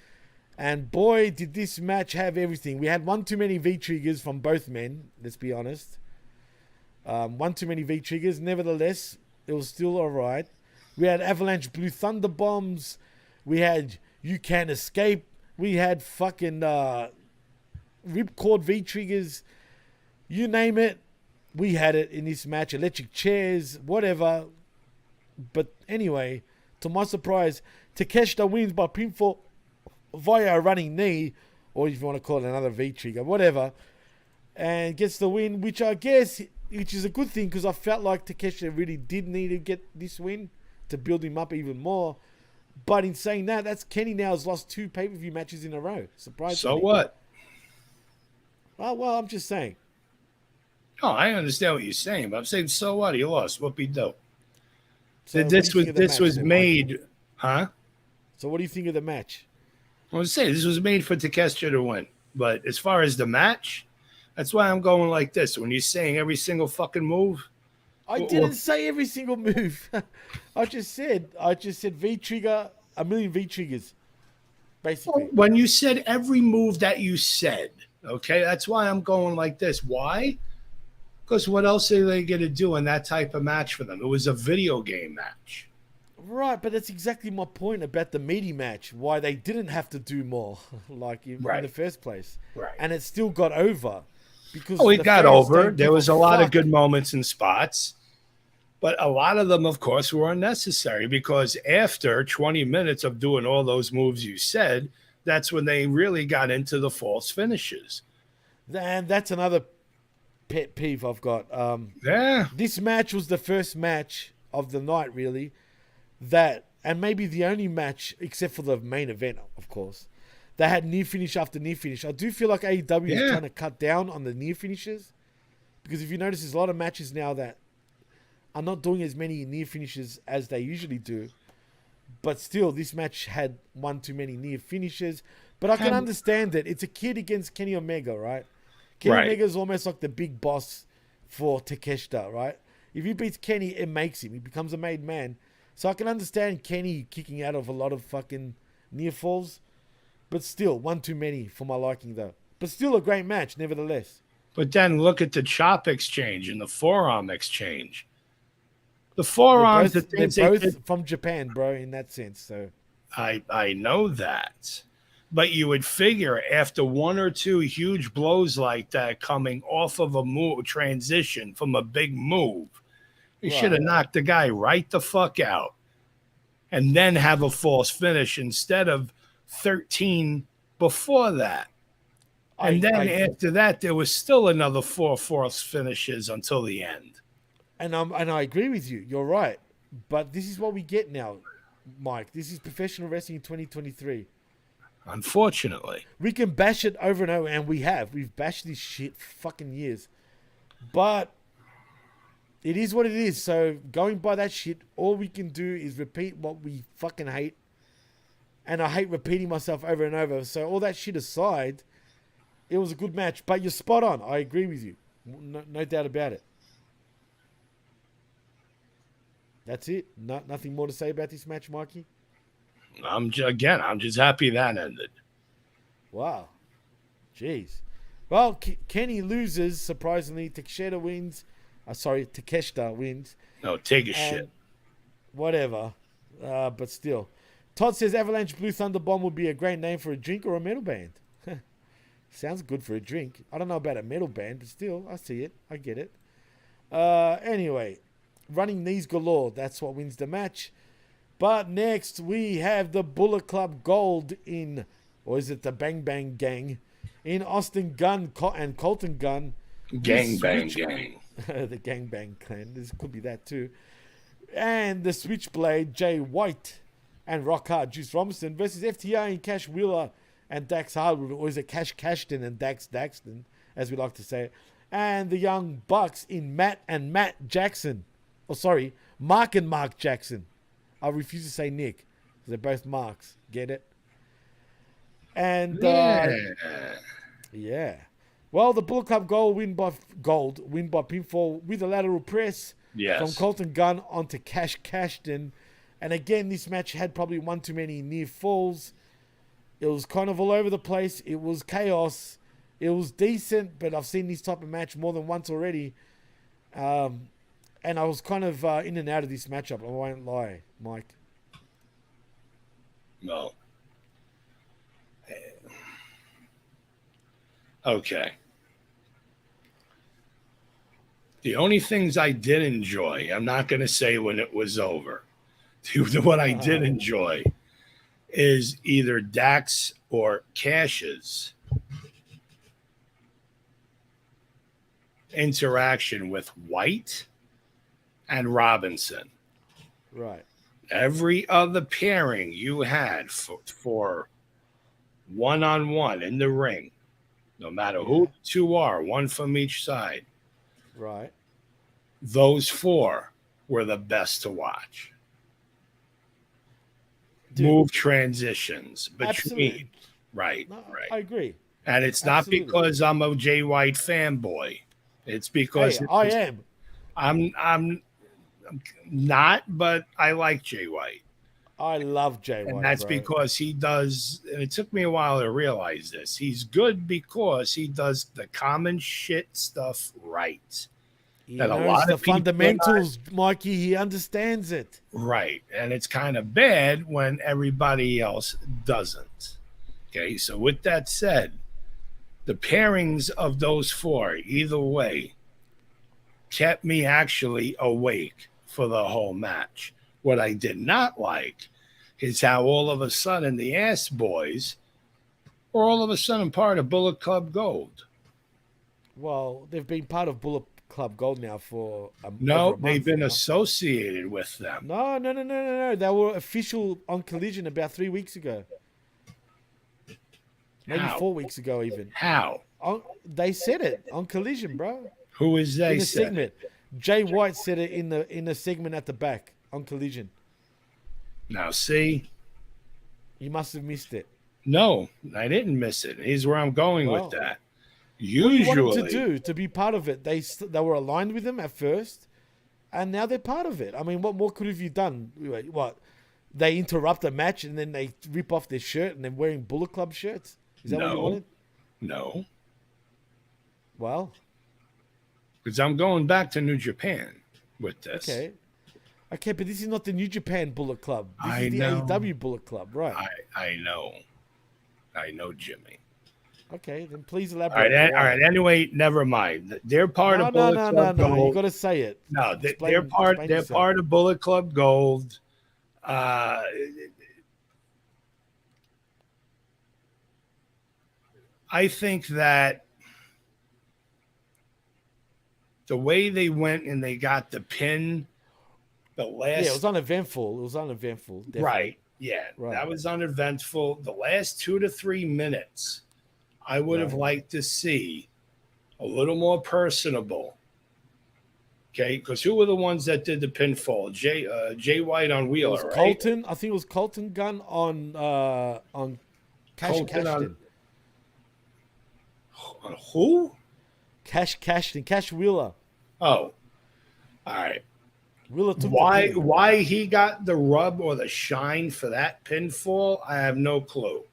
And boy, did this match have everything. We had one too many V-triggers from both men, let's be honest. One too many V-triggers. Nevertheless, it was still all right. We had Avalanche Blue Thunder Bombs. We had You Can't Escape. We had fucking Ripcord V-triggers. You name it, we had it in this match. Electric chairs, whatever. But anyway, to my surprise, Takeshita wins by pinfall via a running knee, or if you want to call it another V-trigger, whatever, and gets the win, which is a good thing because I felt like Takeshita really did need to get this win to build him up even more. But in saying that, that's Kenny now has lost 2 pay-per-view matches in a row. Surprisingly. So what? Well, I'm just saying. Oh, I understand what you're saying, but I'm saying, so what? He lost. What he do? So this was made, huh? So what do you think of the match? I was saying this was made for Takeshita to win. But as far as the match, that's why I'm going like this. When you're saying every single fucking move, I didn't say every single move. I just said V-trigger, a million V-triggers, basically. When you said every move that you said, okay, that's why I'm going like this. Why? Because what else are they going to do in that type of match for them? It was a video game match. Right, but that's exactly my point about the meaty match. Why they didn't have to do more, like in the first place, Right. and it still got over because It got fans over. don't There give was a lot of fuck. good moments and spots, but a lot of them, of course, were unnecessary because after 20 minutes of doing all those moves you said, that's when they really got into the false finishes. And that's another pet peeve I've got. Yeah. This match was the first match of the night, really. And maybe the only match, except for the main event, of course, that had near finish after near finish. I do feel like AEW is trying to cut down on the near finishes, because if you notice, there's a lot of matches now that are not doing as many near finishes as they usually do. But still, this match had one too many near finishes. But I can understand it. It's a kid against Kenny Omega, right? Kenny Omega is almost like the big boss for Takeshita, right? If he beats Kenny, it makes him. He becomes a made man. So I can understand Kenny kicking out of a lot of fucking near falls. But still, one too many for my liking, though. But still a great match, nevertheless. But then look at the chop exchange and the forearm exchange. The forearms, They're both from Japan, bro, in that sense. So I know that. But you would figure after one or two huge blows like that coming off of a move transition from a big move, you should have knocked the guy right the fuck out and then have a false finish instead of 13 before that. And then after that, there was still another 4 false finishes until the end. And I agree with you. You're right. But this is what we get now, Mike. This is professional wrestling in 2023. Unfortunately. We can bash it over and over, and we have. We've bashed this shit for fucking years. But it is what it is. So going by that shit, all we can do is repeat what we fucking hate. And I hate repeating myself over and over. So all that shit aside, it was a good match. But you're spot on. I agree with you. No doubt about it. That's it. Nothing more to say about this match, Mikey? I'm just happy that ended. Wow. Jeez. Well, Kenny loses, surprisingly. Takeshita wins. Takeshita wins. No, take a shit. Whatever. But still. Todd says Avalanche Blue Thunder Bomb would be a great name for a drink or a metal band. Sounds good for a drink. I don't know about a metal band, but still, I see it. I get it. Anyway, running knees galore. That's what wins the match. But next, we have the Bullet Club Gold in, or is it the Bang Bang Gang, in Austin Gunn and Colton Gunn. Gang Bang Gang. The Gang Bang Clan. This could be that too. And the Switchblade, Jay White and Rock Hard Juice Robinson versus FTR and Cash Wheeler and Dax Hardwood, or is it Cash Cashton and Dax Daxton, as we like to say it. And the Young Bucks in Matt and Matt Jackson. Oh, sorry, Mark and Mark Jackson. I refuse to say Nick, because they're both Marks. Get it? And, yeah. Well, the Bullet Club Gold win by pinfall with a lateral press from Colton Gunn onto Cash Cashton. And again, this match had probably one too many near falls. It was kind of all over the place. It was chaos. It was decent, but I've seen this type of match more than once already. And I was kind of in and out of this matchup. I won't lie, Mike. No. Okay. The only things I did enjoy, I'm not going to say when it was over. What I did enjoy is either Dax or Cash's interaction with White and Robinson. Right. Every other pairing you had for one-on-one in the ring, no matter who the two are, one from each side. Right. Those four were the best to watch. Move transitions between. Absolutely. Right. I agree. And it's not because I'm a Jay White fanboy. It's because I am. I'm not, but I like Jay White. I love Jay White. And that's because he does, and it took me a while to realize this. He's good because he does the common shit stuff right. He that a knows lot the of people are not- fundamentals, Mikey. He understands it. Right. And it's kind of bad when everybody else doesn't. Okay. So, with that said, the pairings of those four, either way, kept me actually awake for the whole match. What I did not like is how all of a sudden the Ass Boys are all of a sudden part of Bullet Club Gold. Well, they've been part of Bullet Club Gold now for No, over a they've month been now. associated with them. No. They were official on Collision about 3 weeks ago. Maybe How? 4 weeks ago, even. How? They said it on Collision, bro. Who is they? In a said? segment. Jay White said it in the segment at the back on Collision. Now, see, You must have missed it. no, I didn't miss it. Here's where I'm going Well, with that. What do you want Usually, them to do to be part of it? They were aligned with them at first, and now they're part of it. I mean, what more could have you done? What? They interrupt a match and then they rip off their shirt and they're wearing Bullet Club shirts? Is that what you wanted? no, Well, because I'm going back to New Japan with this. okay, but this is not the New Japan Bullet Club. This I is the know. AEW Bullet Club, right? I know, Jimmy. Okay, then please All elaborate. right, all right. Anyway, never mind. They're part of Bullet Club No. Gold. You got to say it. No, they're Explain part. They're yourself. part of Bullet Club Gold. I think that the way they went and they got the pin, the last Yeah, it was uneventful. Definitely. right, yeah, Right. that was uneventful. The last 2 to 3 minutes, I would have liked to see a little more personable. Okay, because who were the ones that did the pinfall? Jay White on It Wheeler, was right? Colton. I think it was Colton Gunn on Colton Cashton. On who? Cashton. Cash Wheeler. Oh, all right. Wheeler took Why the pin. why he got the rub or the shine for that pinfall? I have no clue.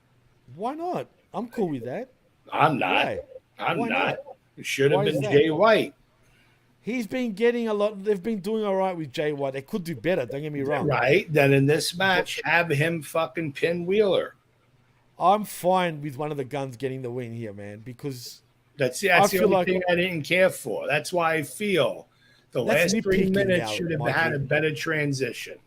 Why not? I'm cool with that. I'm not. Why? I'm Why not. not? It should have Why is been that? Jay White. He's been getting a lot. They've been doing all right with Jay White. They could do better. Don't get me wrong. Right. Then in this match, have him fucking pin Wheeler. I'm fine with one of the Guns getting the win here, man, because That's the feel only like- thing I didn't care for. That's why I feel the That's last 3 nitpicking minutes now, should have Mikey. had a better transition.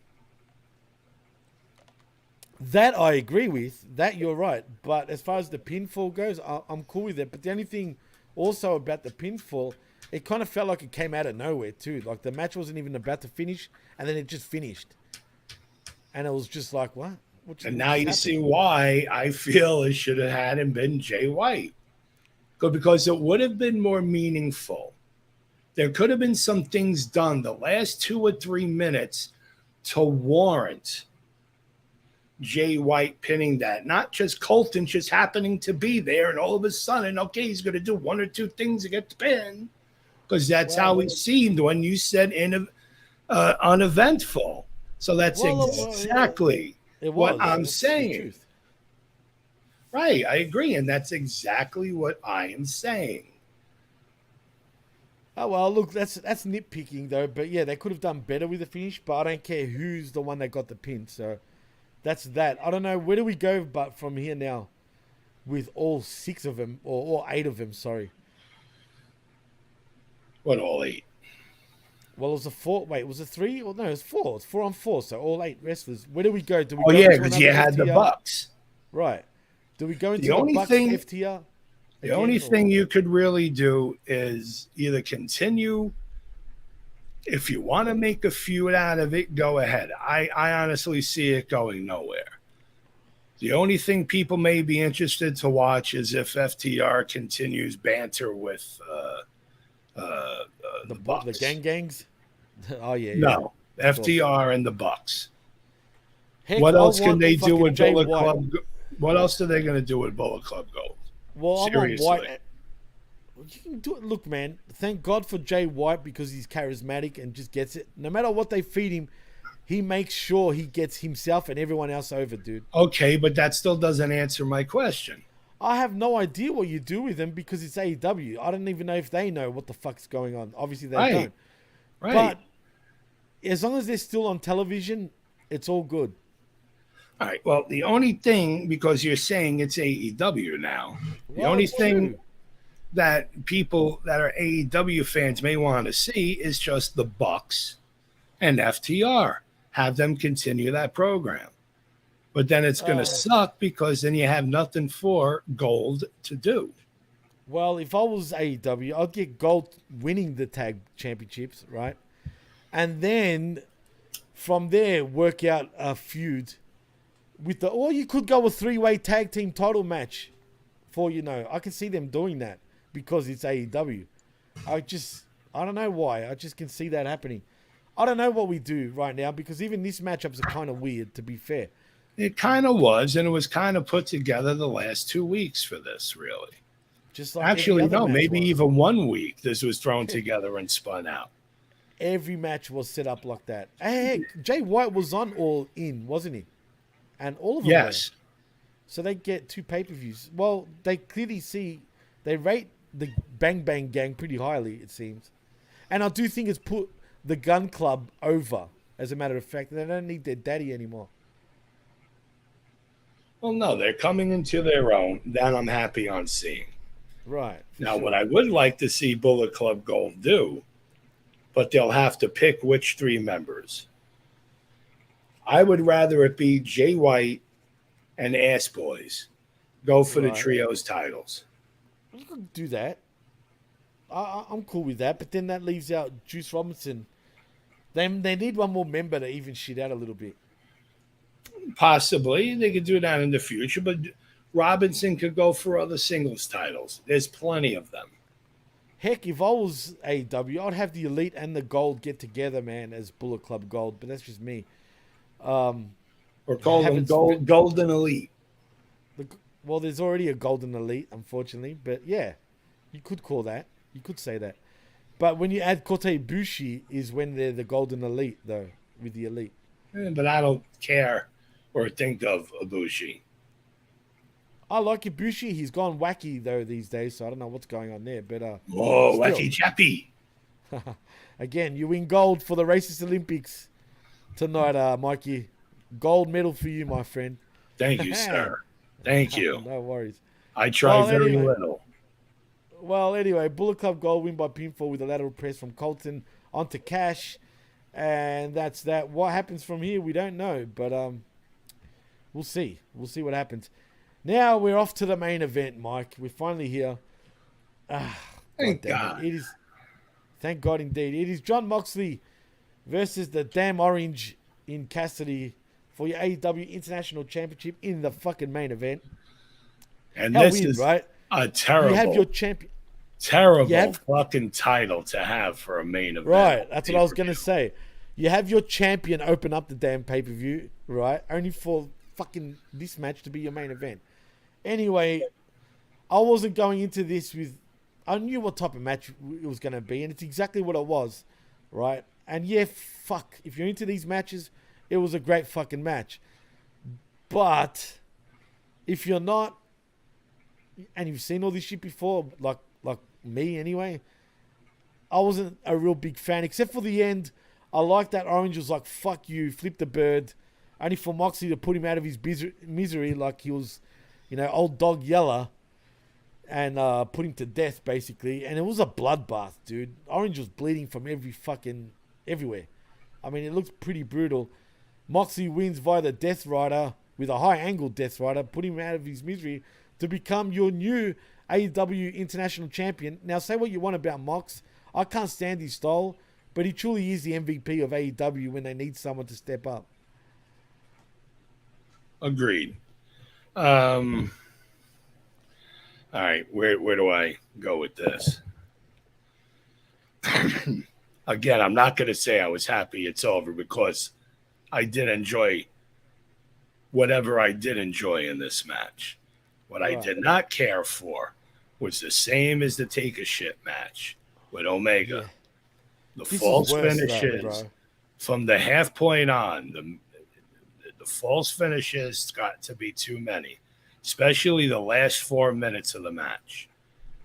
that I agree with. That you're right. But as far as the pinfall goes, I'm cool with it. But the only thing also about the pinfall, it kind of felt like it came out of nowhere too. Like the match wasn't even about to finish, and then it just finished. And it was just like, what? And now you see why I feel it should have had him been Jay White. Because it would have been more meaningful. There could have been some things done the last 2 or 3 minutes to warrant Jay White pinning that. Not just Colton just happening to be there and all of a sudden, okay, he's going to do 1 or 2 things to get the pin. Because that's how it seemed when you said uneventful. So that's exactly what I'm That's the saying. truth. Right, I agree, and that's exactly what I am saying. Oh well, look, that's nitpicking though. But yeah, they could have done better with the finish. But I don't care who's the one that got the pin. So that's that. I don't know where do we go, but from here now, with all 6 of them or all 8 of them. Sorry. What, all 8? Well, it was a 4. Wait, was it 3? Well, no, it was 4. It's 4 on 4. So all 8 wrestlers. Where do we go? Do we Oh go yeah, into because you another had the FTR? Bucks. Right. Do we go into The the, only Bucks thing- FTR? The again, only or- thing you could really do is either continue. If you want to make a feud out of it, go ahead. I honestly see it going nowhere. The only thing people may be interested to watch is if FTR continues banter with the Bucks. the gangs. Oh yeah. No, FTR and the Bucks. Heck, What I else can want they do fucking with Jay Bullet White. Club? What else are they going to do with Bullet Club Gold? Well, I want Seriously. White. You can do it. Look, man. Thank God for Jay White because he's charismatic and just gets it. No matter what they feed him, he makes sure he gets himself and everyone else over, dude. Okay, but that still doesn't answer my question. I have no idea what you do with them because it's AEW. I don't even know if they know what the fuck's going on. Obviously, they don't. Right. But as long as they're still on television, it's all good. All right. Well, the only thing, because you're saying it's AEW now, the Well, only it's thing true. that people that are AEW fans may want to see is just the Bucks and FTR. Have them continue that program. But then it's going to suck because then you have nothing for Gold to do. Well, if I was AEW, I'd get Gold winning the tag championships, right? And then from there, work out a feud with the, or you could go a 3-way tag team title match for, I can see them doing that because it's AEW. I don't know why. I just can see that happening. I don't know what we do right now because even these matchups are kind of weird, to be fair. It kind of was, and it was kind of put together the last 2 weeks for this, really. Just like actually, no, maybe even 1 week this was thrown together and spun out. Every match was set up like that. Hey, Jay White was on All In, wasn't he? And all of them Yes. were. So they get 2 pay-per-views. Well, they clearly they rate the Bang Bang Gang pretty highly, it seems. And I do think it's put the Gun Club over, as a matter of fact. They don't need their daddy anymore. Well, no, they're coming into their own. That I'm happy on seeing. Right. Now, what I would like to see Bullet Club Gold do, but they'll have to pick which 3 members. I would rather it be Jay White and Ass Boys go for the trios titles. You could do that. I'm cool with that, but then that leaves out Juice Robinson. They need one more member to even shit out a little bit. Possibly. They could do that in the future, but Robinson could go for other singles titles. There's plenty of them. Heck, if I was AEW, I'd have the Elite and the Gold get together, man, as Bullet Club Gold, but that's just me. Or Golden Elite. Well, there's already a Golden Elite, unfortunately, but yeah, you could call that. You could say that. But when you add Kota Ibushi is when they're the Golden Elite, though, with the Elite. But I don't care or think of Ibushi. I like Ibushi. He's gone wacky, though, these days, so I don't know what's going on there. But wacky chappy. Again, you win gold for the Racist Olympics tonight, Mikey. Gold medal for you, my friend. Thank you, sir. Thank you. No worries. I try very little. Well, anyway, Bullet Club Gold win by pinfall with a lateral press from Colton onto Cash. And that's that. What happens from here, we don't know. But we'll see. We'll see what happens. Now we're off to the main event, Mike. We're finally here. Thank God. It is. Thank God indeed. It is Jon Moxley versus the damn Orange in Cassidy for your AEW International Championship in the fucking main event. And How this weird, is right? a terrible, you have your champion. fucking title to have for a main event. Right, that's what I was going to say. You have your champion open up the damn pay-per-view, right? Only for fucking this match to be your main event. Anyway, I wasn't going into this with... I knew what type of match it was going to be, and it's exactly what it was, right? And yeah, fuck. If you're into these matches, it was a great fucking match. But if you're not, and you've seen all this shit before, like me anyway, I wasn't a real big fan, except for the end. I liked that Orange was like, fuck you, flip the bird. Only for Moxley to put him out of his misery like he was, old dog Yeller, and put him to death, basically. And it was a bloodbath, dude. Orange was bleeding from everywhere. I mean, it looked pretty brutal. Moxley wins via the Death Rider with a high-angle Death Rider, put him out of his misery to become your new AEW International Champion. Now, say what you want about Mox. I can't stand his style, but he truly is the MVP of AEW when they need someone to step up. Agreed. All right, where do I go with this? Again, I'm not going to say I was happy it's over because I did enjoy whatever I did enjoy in this match. What I did not care for was the same as the Take a Shit match with Omega. Yeah. The false finishes from the half point on, the false finishes got to be too many. especially the last 4 minutes of the match.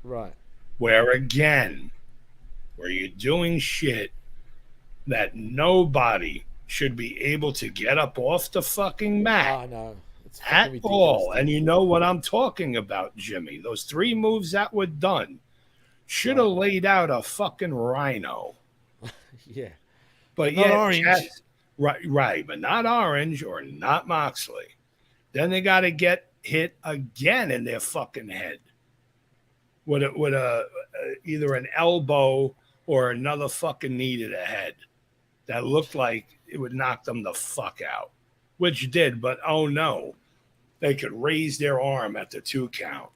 Right. Where you're doing shit that nobody should be able to get up off the fucking mat. Oh, no. It's At fucking all. ridiculous, And you know what I'm talking about, Jimmy. Those 3 moves that were done should have laid out a fucking rhino. Yeah. But Not yeah, Orange. Right, but not Orange or not Moxley. Then they got to get hit again in their fucking head with either an elbow or another fucking knee to the head that looked like it would knock them the fuck out, which did. But oh no, they could raise their arm at the 2 count.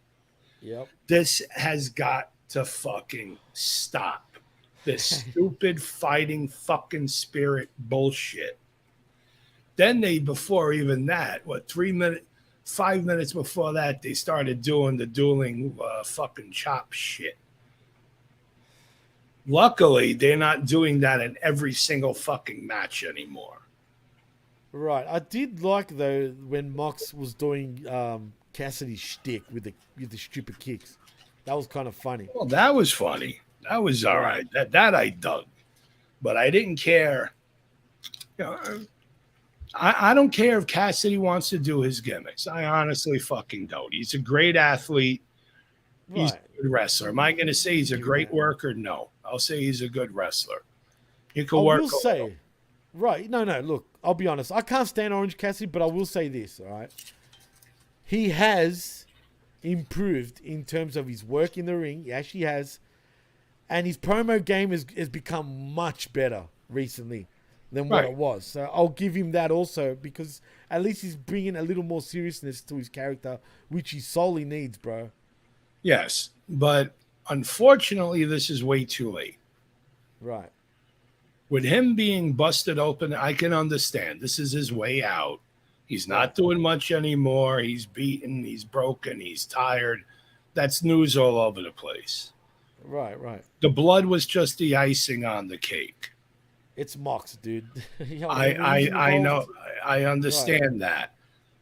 Yep. This has got to fucking stop. This stupid fighting fucking spirit bullshit. Then before even that, 5 minutes before that, they started doing the dueling fucking chop shit. Luckily, they're not doing that in every single fucking match anymore. Right. I did like, though, when Mox was doing Cassidy's shtick with the stupid kicks. That was kind of funny. Well, that was funny. That was all right. That I dug. But I didn't care. You know, I don't care if Cassidy wants to do his gimmicks. I honestly fucking don't. He's a great athlete. He's a good wrestler. Am I going to say he's a great worker? No. I'll say he's a good wrestler. He can work. I will say, right. No, look, I'll be honest. I can't stand Orange Cassidy, but I will say this, all right? He has improved in terms of his work in the ring. He actually has. And his promo game has become much better recently than what it was. So I'll give him that also, because at least he's bringing a little more seriousness to his character, which he solely needs, bro. Yes, but unfortunately, this is way too late. Right. With him being busted open, I can understand. This is his way out. He's not doing much anymore. He's beaten. He's broken. He's tired. That's news all over the place. Right. The blood was just the icing on the cake. It's Mox, dude. I know. I understand that.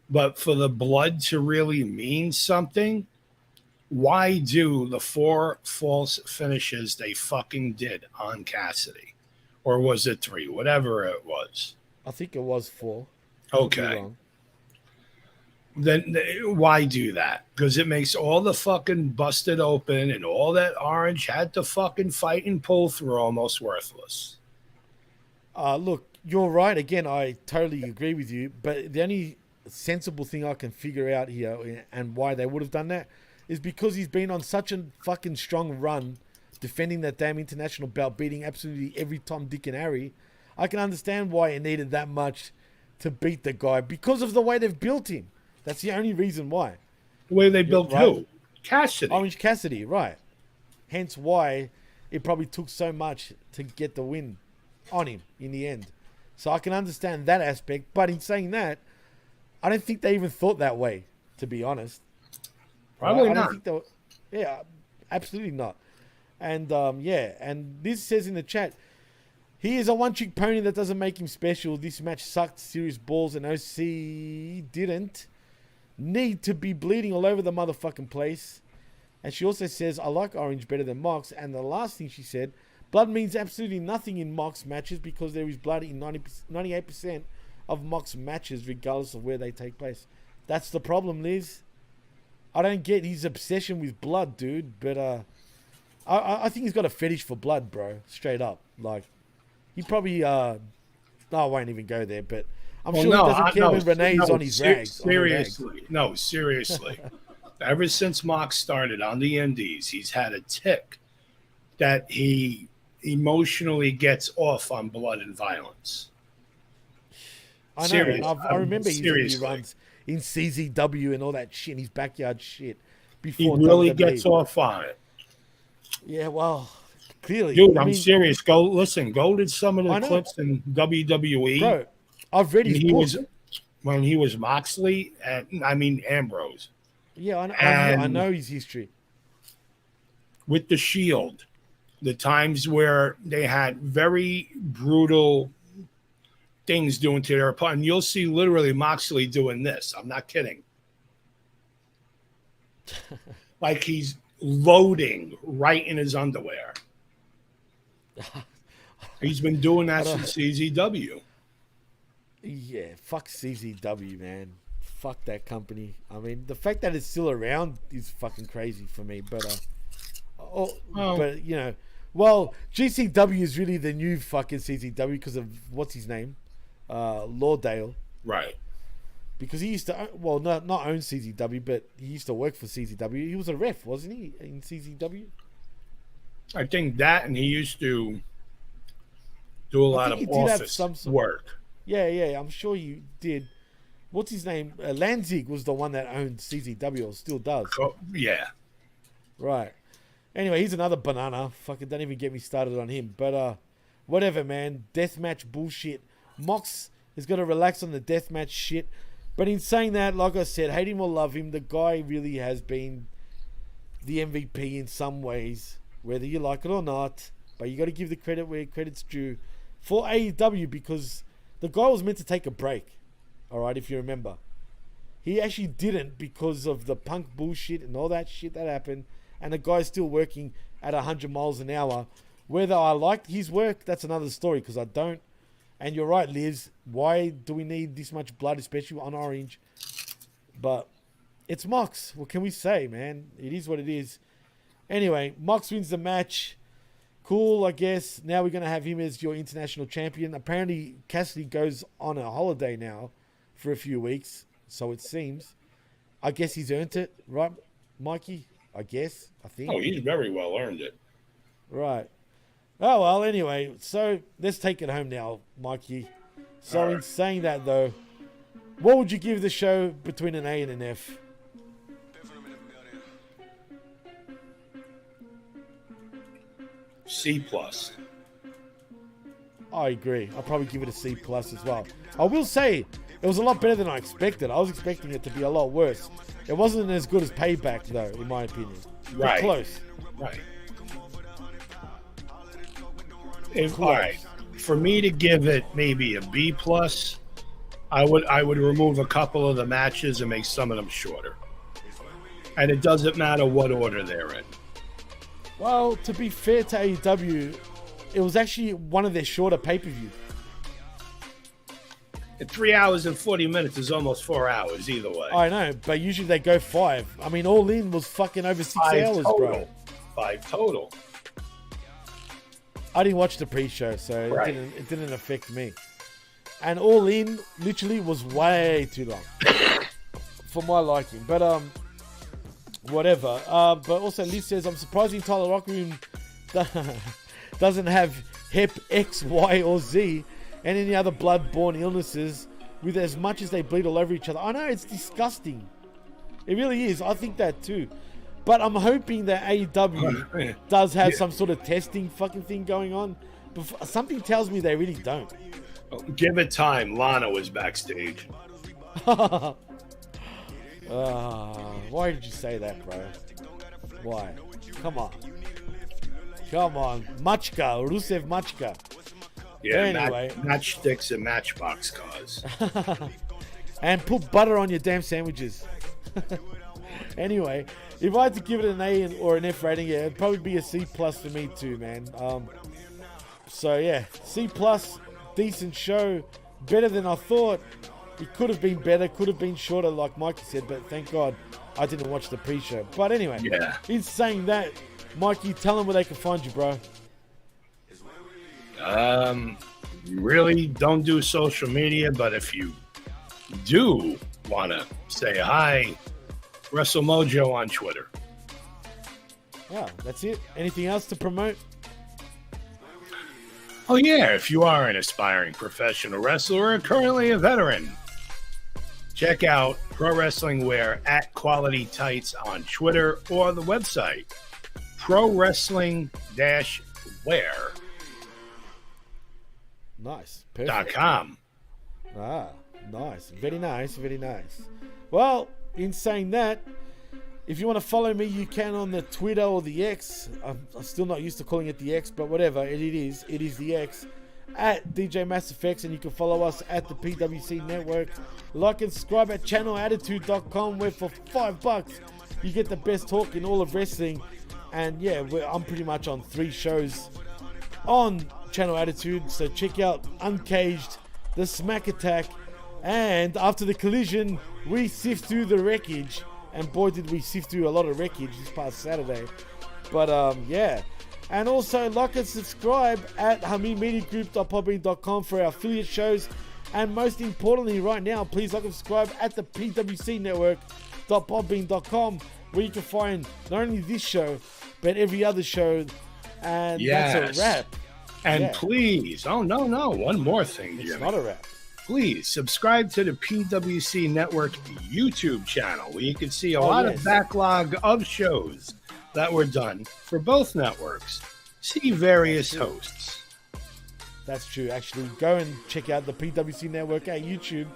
But for the blood to really mean something, why do the 4 false finishes they fucking did on Cassidy? Or was it 3? Whatever it was. I think it was 4. Okay. Then why do that? Because it makes all the fucking busted open and all that Orange had to fucking fight and pull through almost worthless. Look, you're right. Again, I totally agree with you. But the only sensible thing I can figure out here and why they would have done that is because he's been on such a fucking strong run defending that damn international belt, beating absolutely every Tom, Dick, and Harry. I can understand why it needed that much to beat the guy because of the way they've built him. That's the only reason why. The way they built who? Cassidy. Orange Cassidy, right. Hence why it probably took so much to get the win on him in the end. So I can understand that aspect. But in saying that, I don't think they even thought that way, to be honest. Probably I not. don't think absolutely not. And and this says in the chat, he is a one-trick pony that doesn't make him special. This match sucked serious balls and OC didn't need to be bleeding all over the motherfucking place. And she also says, I like Orange better than Mox. And the last thing she said, blood means absolutely nothing in Mox matches because there is blood in 98% of Mox matches regardless of where they take place. That's the problem, Liz. I don't get his obsession with blood, dude. But I think he's got a fetish for blood, bro. Straight up. Like, he probably... no, I won't even go there, but... I'm sure he doesn't care when Renee's on his rags. Seriously. Ever since Mox started on the Indies, he's had a tick that he emotionally gets off on blood and violence. I know. I remember his runs in CZW and all that shit, his backyard shit. Before he really gets off on it. Yeah, well, clearly. Dude, I'm serious. Go to some of the clips in WWE. Bro, I've read his book. When he was Moxley, Ambrose. Yeah, I know his history. With the Shield, the times where they had very brutal things doing to their opponent. And you'll see literally Moxley doing this. I'm not kidding. Like he's loading right in his underwear. He's been doing that since CZW. Yeah, fuck CZW, man. Fuck that company. I mean, the fact that it's still around is fucking crazy for me. But, but you know, well, GCW is really the new fucking CZW because of what's his name, Lauderdale. Right. Because he used to, well, not own CZW, but he used to work for CZW. He was a ref, wasn't he, in CZW? I think that, and he used to do a lot of office work. Yeah, I'm sure you did. What's his name? Lanzig was the one that owned CZW, or still does. Oh, yeah. Right. Anyway, he's another banana. Fucking don't even get me started on him. But whatever, man. Deathmatch bullshit. Mox has got to relax on the deathmatch shit. But in saying that, like I said, hate him or love him, the guy really has been the MVP in some ways, whether you like it or not. But you got to give the credit where credit's due for AEW, because the guy was meant to take a break. All right, if you remember. He actually didn't because of the Punk bullshit and all that shit that happened. And the guy's still working at 100 miles an hour. Whether I liked his work, that's another story, because I don't. And you're right, Liz. Why do we need this much blood, especially on Orange? But it's Mox. What can we say, man? It is what it is. Anyway, Mox wins the match. Cool, I guess. Now we're going to have him as your international champion. Apparently, Cassidy goes on a holiday now for a few weeks, so it seems. I guess he's earned it, right, Mikey? I guess. I think. Oh, he's very well earned it. Right. Oh, well, anyway, so let's take it home now, Mikey. So in saying that, though, what would you give the show between an A and an F? C+. I agree. I'll probably give it a C+ as well. I will say, it was a lot better than I expected. I was expecting it to be a lot worse. It wasn't as good as Payback, though, in my opinion. Right. But close. Right. All right, for me to give it maybe a B+, I would remove a couple of the matches and make some of them shorter. And it doesn't matter what order they're in. Well, to be fair to AEW, it was actually one of their shorter pay-per-views. 3 hours and 40 minutes is almost 4 hours either way. I know, but usually they go 5. I mean, All In was fucking over 6 hours, total. bro. 5 total. I didn't watch the pre-show, so right. it didn't affect me. And All In literally was way too long for my liking. But whatever. But also Liz says, I'm surprised Tyler Rockroom doesn't have Hep X, Y, or Z and any other blood-borne illnesses with as much as they bleed all over each other. I know, it's disgusting. It really is. I think that too. But I'm hoping that AEW does have some sort of testing fucking thing going on. But something tells me they really don't. Give it time. Lana was backstage. Why did you say that, bro? Why? Come on. Machka. Rusev Machka. Yeah, anyway. Matchsticks and Matchbox cars. And put butter on your damn sandwiches. Anyway, if I had to give it an A or an F rating, yeah, it'd probably be a C+ for me too, man. So yeah, C+, decent show, better than I thought. It could have been better, could have been shorter, like Mikey said, but thank God I didn't watch the pre-show. But anyway, in saying that, Mikey, tell them where they can find you, bro. Really don't do social media, but if you do want to say hi, WrestleMojo on Twitter. Wow, that's it. Anything else to promote? Oh yeah, if you are an aspiring professional wrestler or currently a veteran, check out Pro Wrestling Wear at Quality Tights on Twitter or the website ProWrestling-Wear.com. Nice. Perfect. Nice. Very nice. Very nice. Well, in saying that, if you want to follow me, you can on the Twitter or the X. I'm still not used to calling it the X, but whatever. It is the X. At DJ MassFX, and you can follow us at the PWC Network. Like and subscribe at channelattitude.com, where for $5 You get the best talk in all of wrestling. And yeah, I'm pretty much on 3 shows on Channel Attitude. So check out Uncaged, The Smack Attack, and After the Collision, we sift through the wreckage. And boy, did we sift through a lot of wreckage this past Saturday. But yeah. And also like and subscribe at HamidMediaGroup.podbean.com for our affiliate shows. And most importantly right now, please like and subscribe at the PWC Network.podbean.com, where you can find not only this show, but every other show. And that's a wrap. And please, one more thing, Jimmy. It's not a wrap. Please subscribe to the PWC Network YouTube channel, where you can see a lot of backlog of shows that were done for both networks. See various hosts. That's true. Actually, go and check out the PWC Network at YouTube,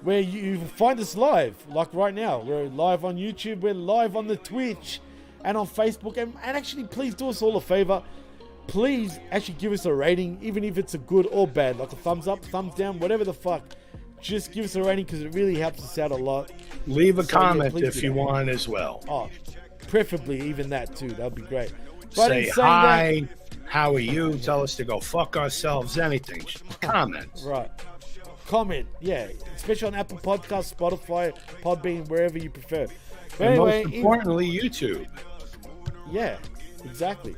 where you find us live. Like right now, we're live on YouTube, we're live on the Twitch and on Facebook. And actually, please do us all a favor. Please actually give us a rating, even if it's a good or bad, like a thumbs up, thumbs down, whatever the fuck. Just give us a rating because it really helps us out a lot. Leave a comment if you want as well. Oh, preferably even that too. That would be great. But say hi, how are you? Tell us to go fuck ourselves, anything. Comment. Right. Comment, yeah. Especially on Apple Podcasts, Spotify, Podbean, wherever you prefer. But And anyway, most importantly, YouTube. Yeah, exactly.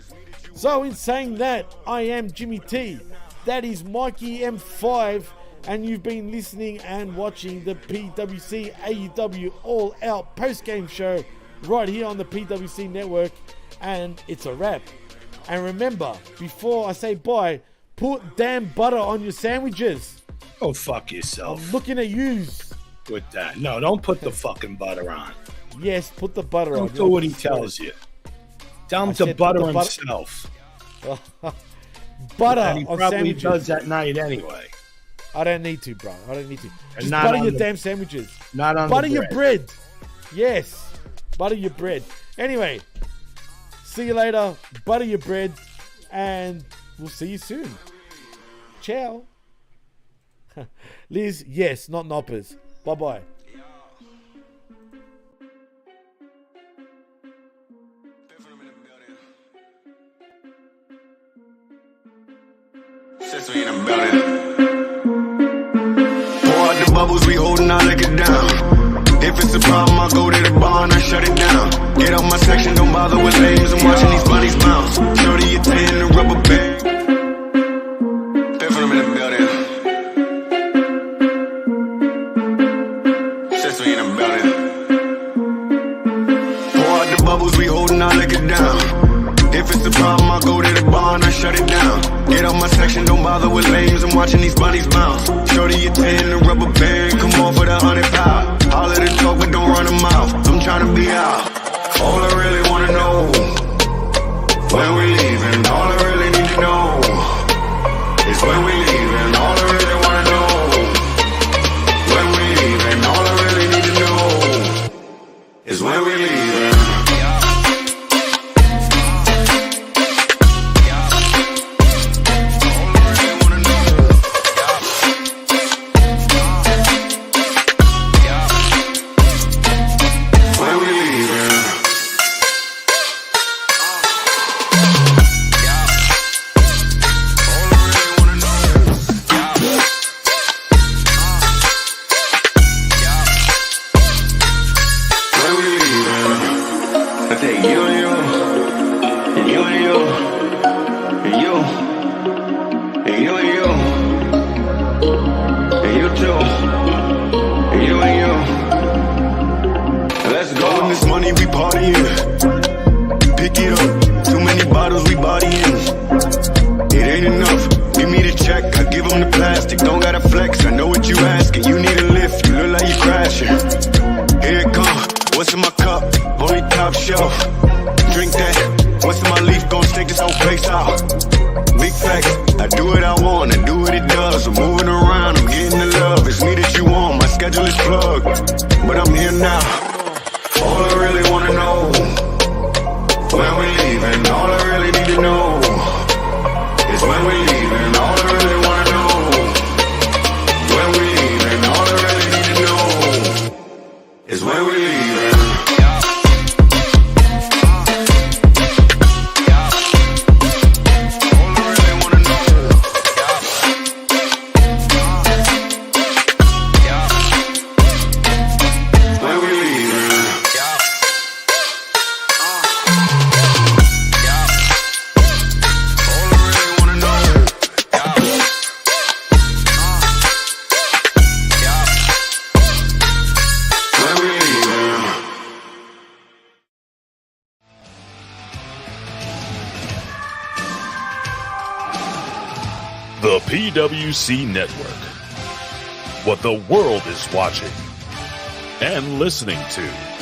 So in saying that, I am Jimmy T. That is Mikey M5. And you've been listening and watching the PWC AEW All Out post-game show right here on the PWC Network. And it's a wrap. And remember, before I say bye, put damn butter on your sandwiches. Oh, fuck yourself. I'm looking at yous. With that. No, don't put the fucking butter on. Yes, put the butter on. Don't do what he tells you. Tell him to butter himself. Butter and he on probably sandwiches. does at night anyway. I don't need to, bro. I don't need to. Just not butter on your the- damn sandwiches. Not on Butter the your bread. Yes. Butter your bread. Anyway, see you later. Butter your bread. And we'll see you soon. Ciao. Liz, yes, not noppers. Bye-bye. Since we in the building. Pour out the bubbles, we holding our liquor down. If it's a problem, I'll go to the bar and I shut it down. Get out my section, don't bother with lames. I'm watching these bunnies bounce. Shorty, you tan the rubber band. Piff them in the building. Since we in the building. Pour out the bubbles, we holding our liquor down. If it's a problem, I'll go to the bar and I shut it down. Get out my section, don't bother with lames. I'm watching these bunnies bounce. Shorty, you tan the rubber band. Come on for the 100 pound. All of the talk, but don't run them out. I'm trying to be out. All I really wanna know, when we leaving. All I really need to know is when we leaving. All I really wanna know, when we leaving. All I really need to know is when we leaving. PWC Network. What the world is watching and listening to.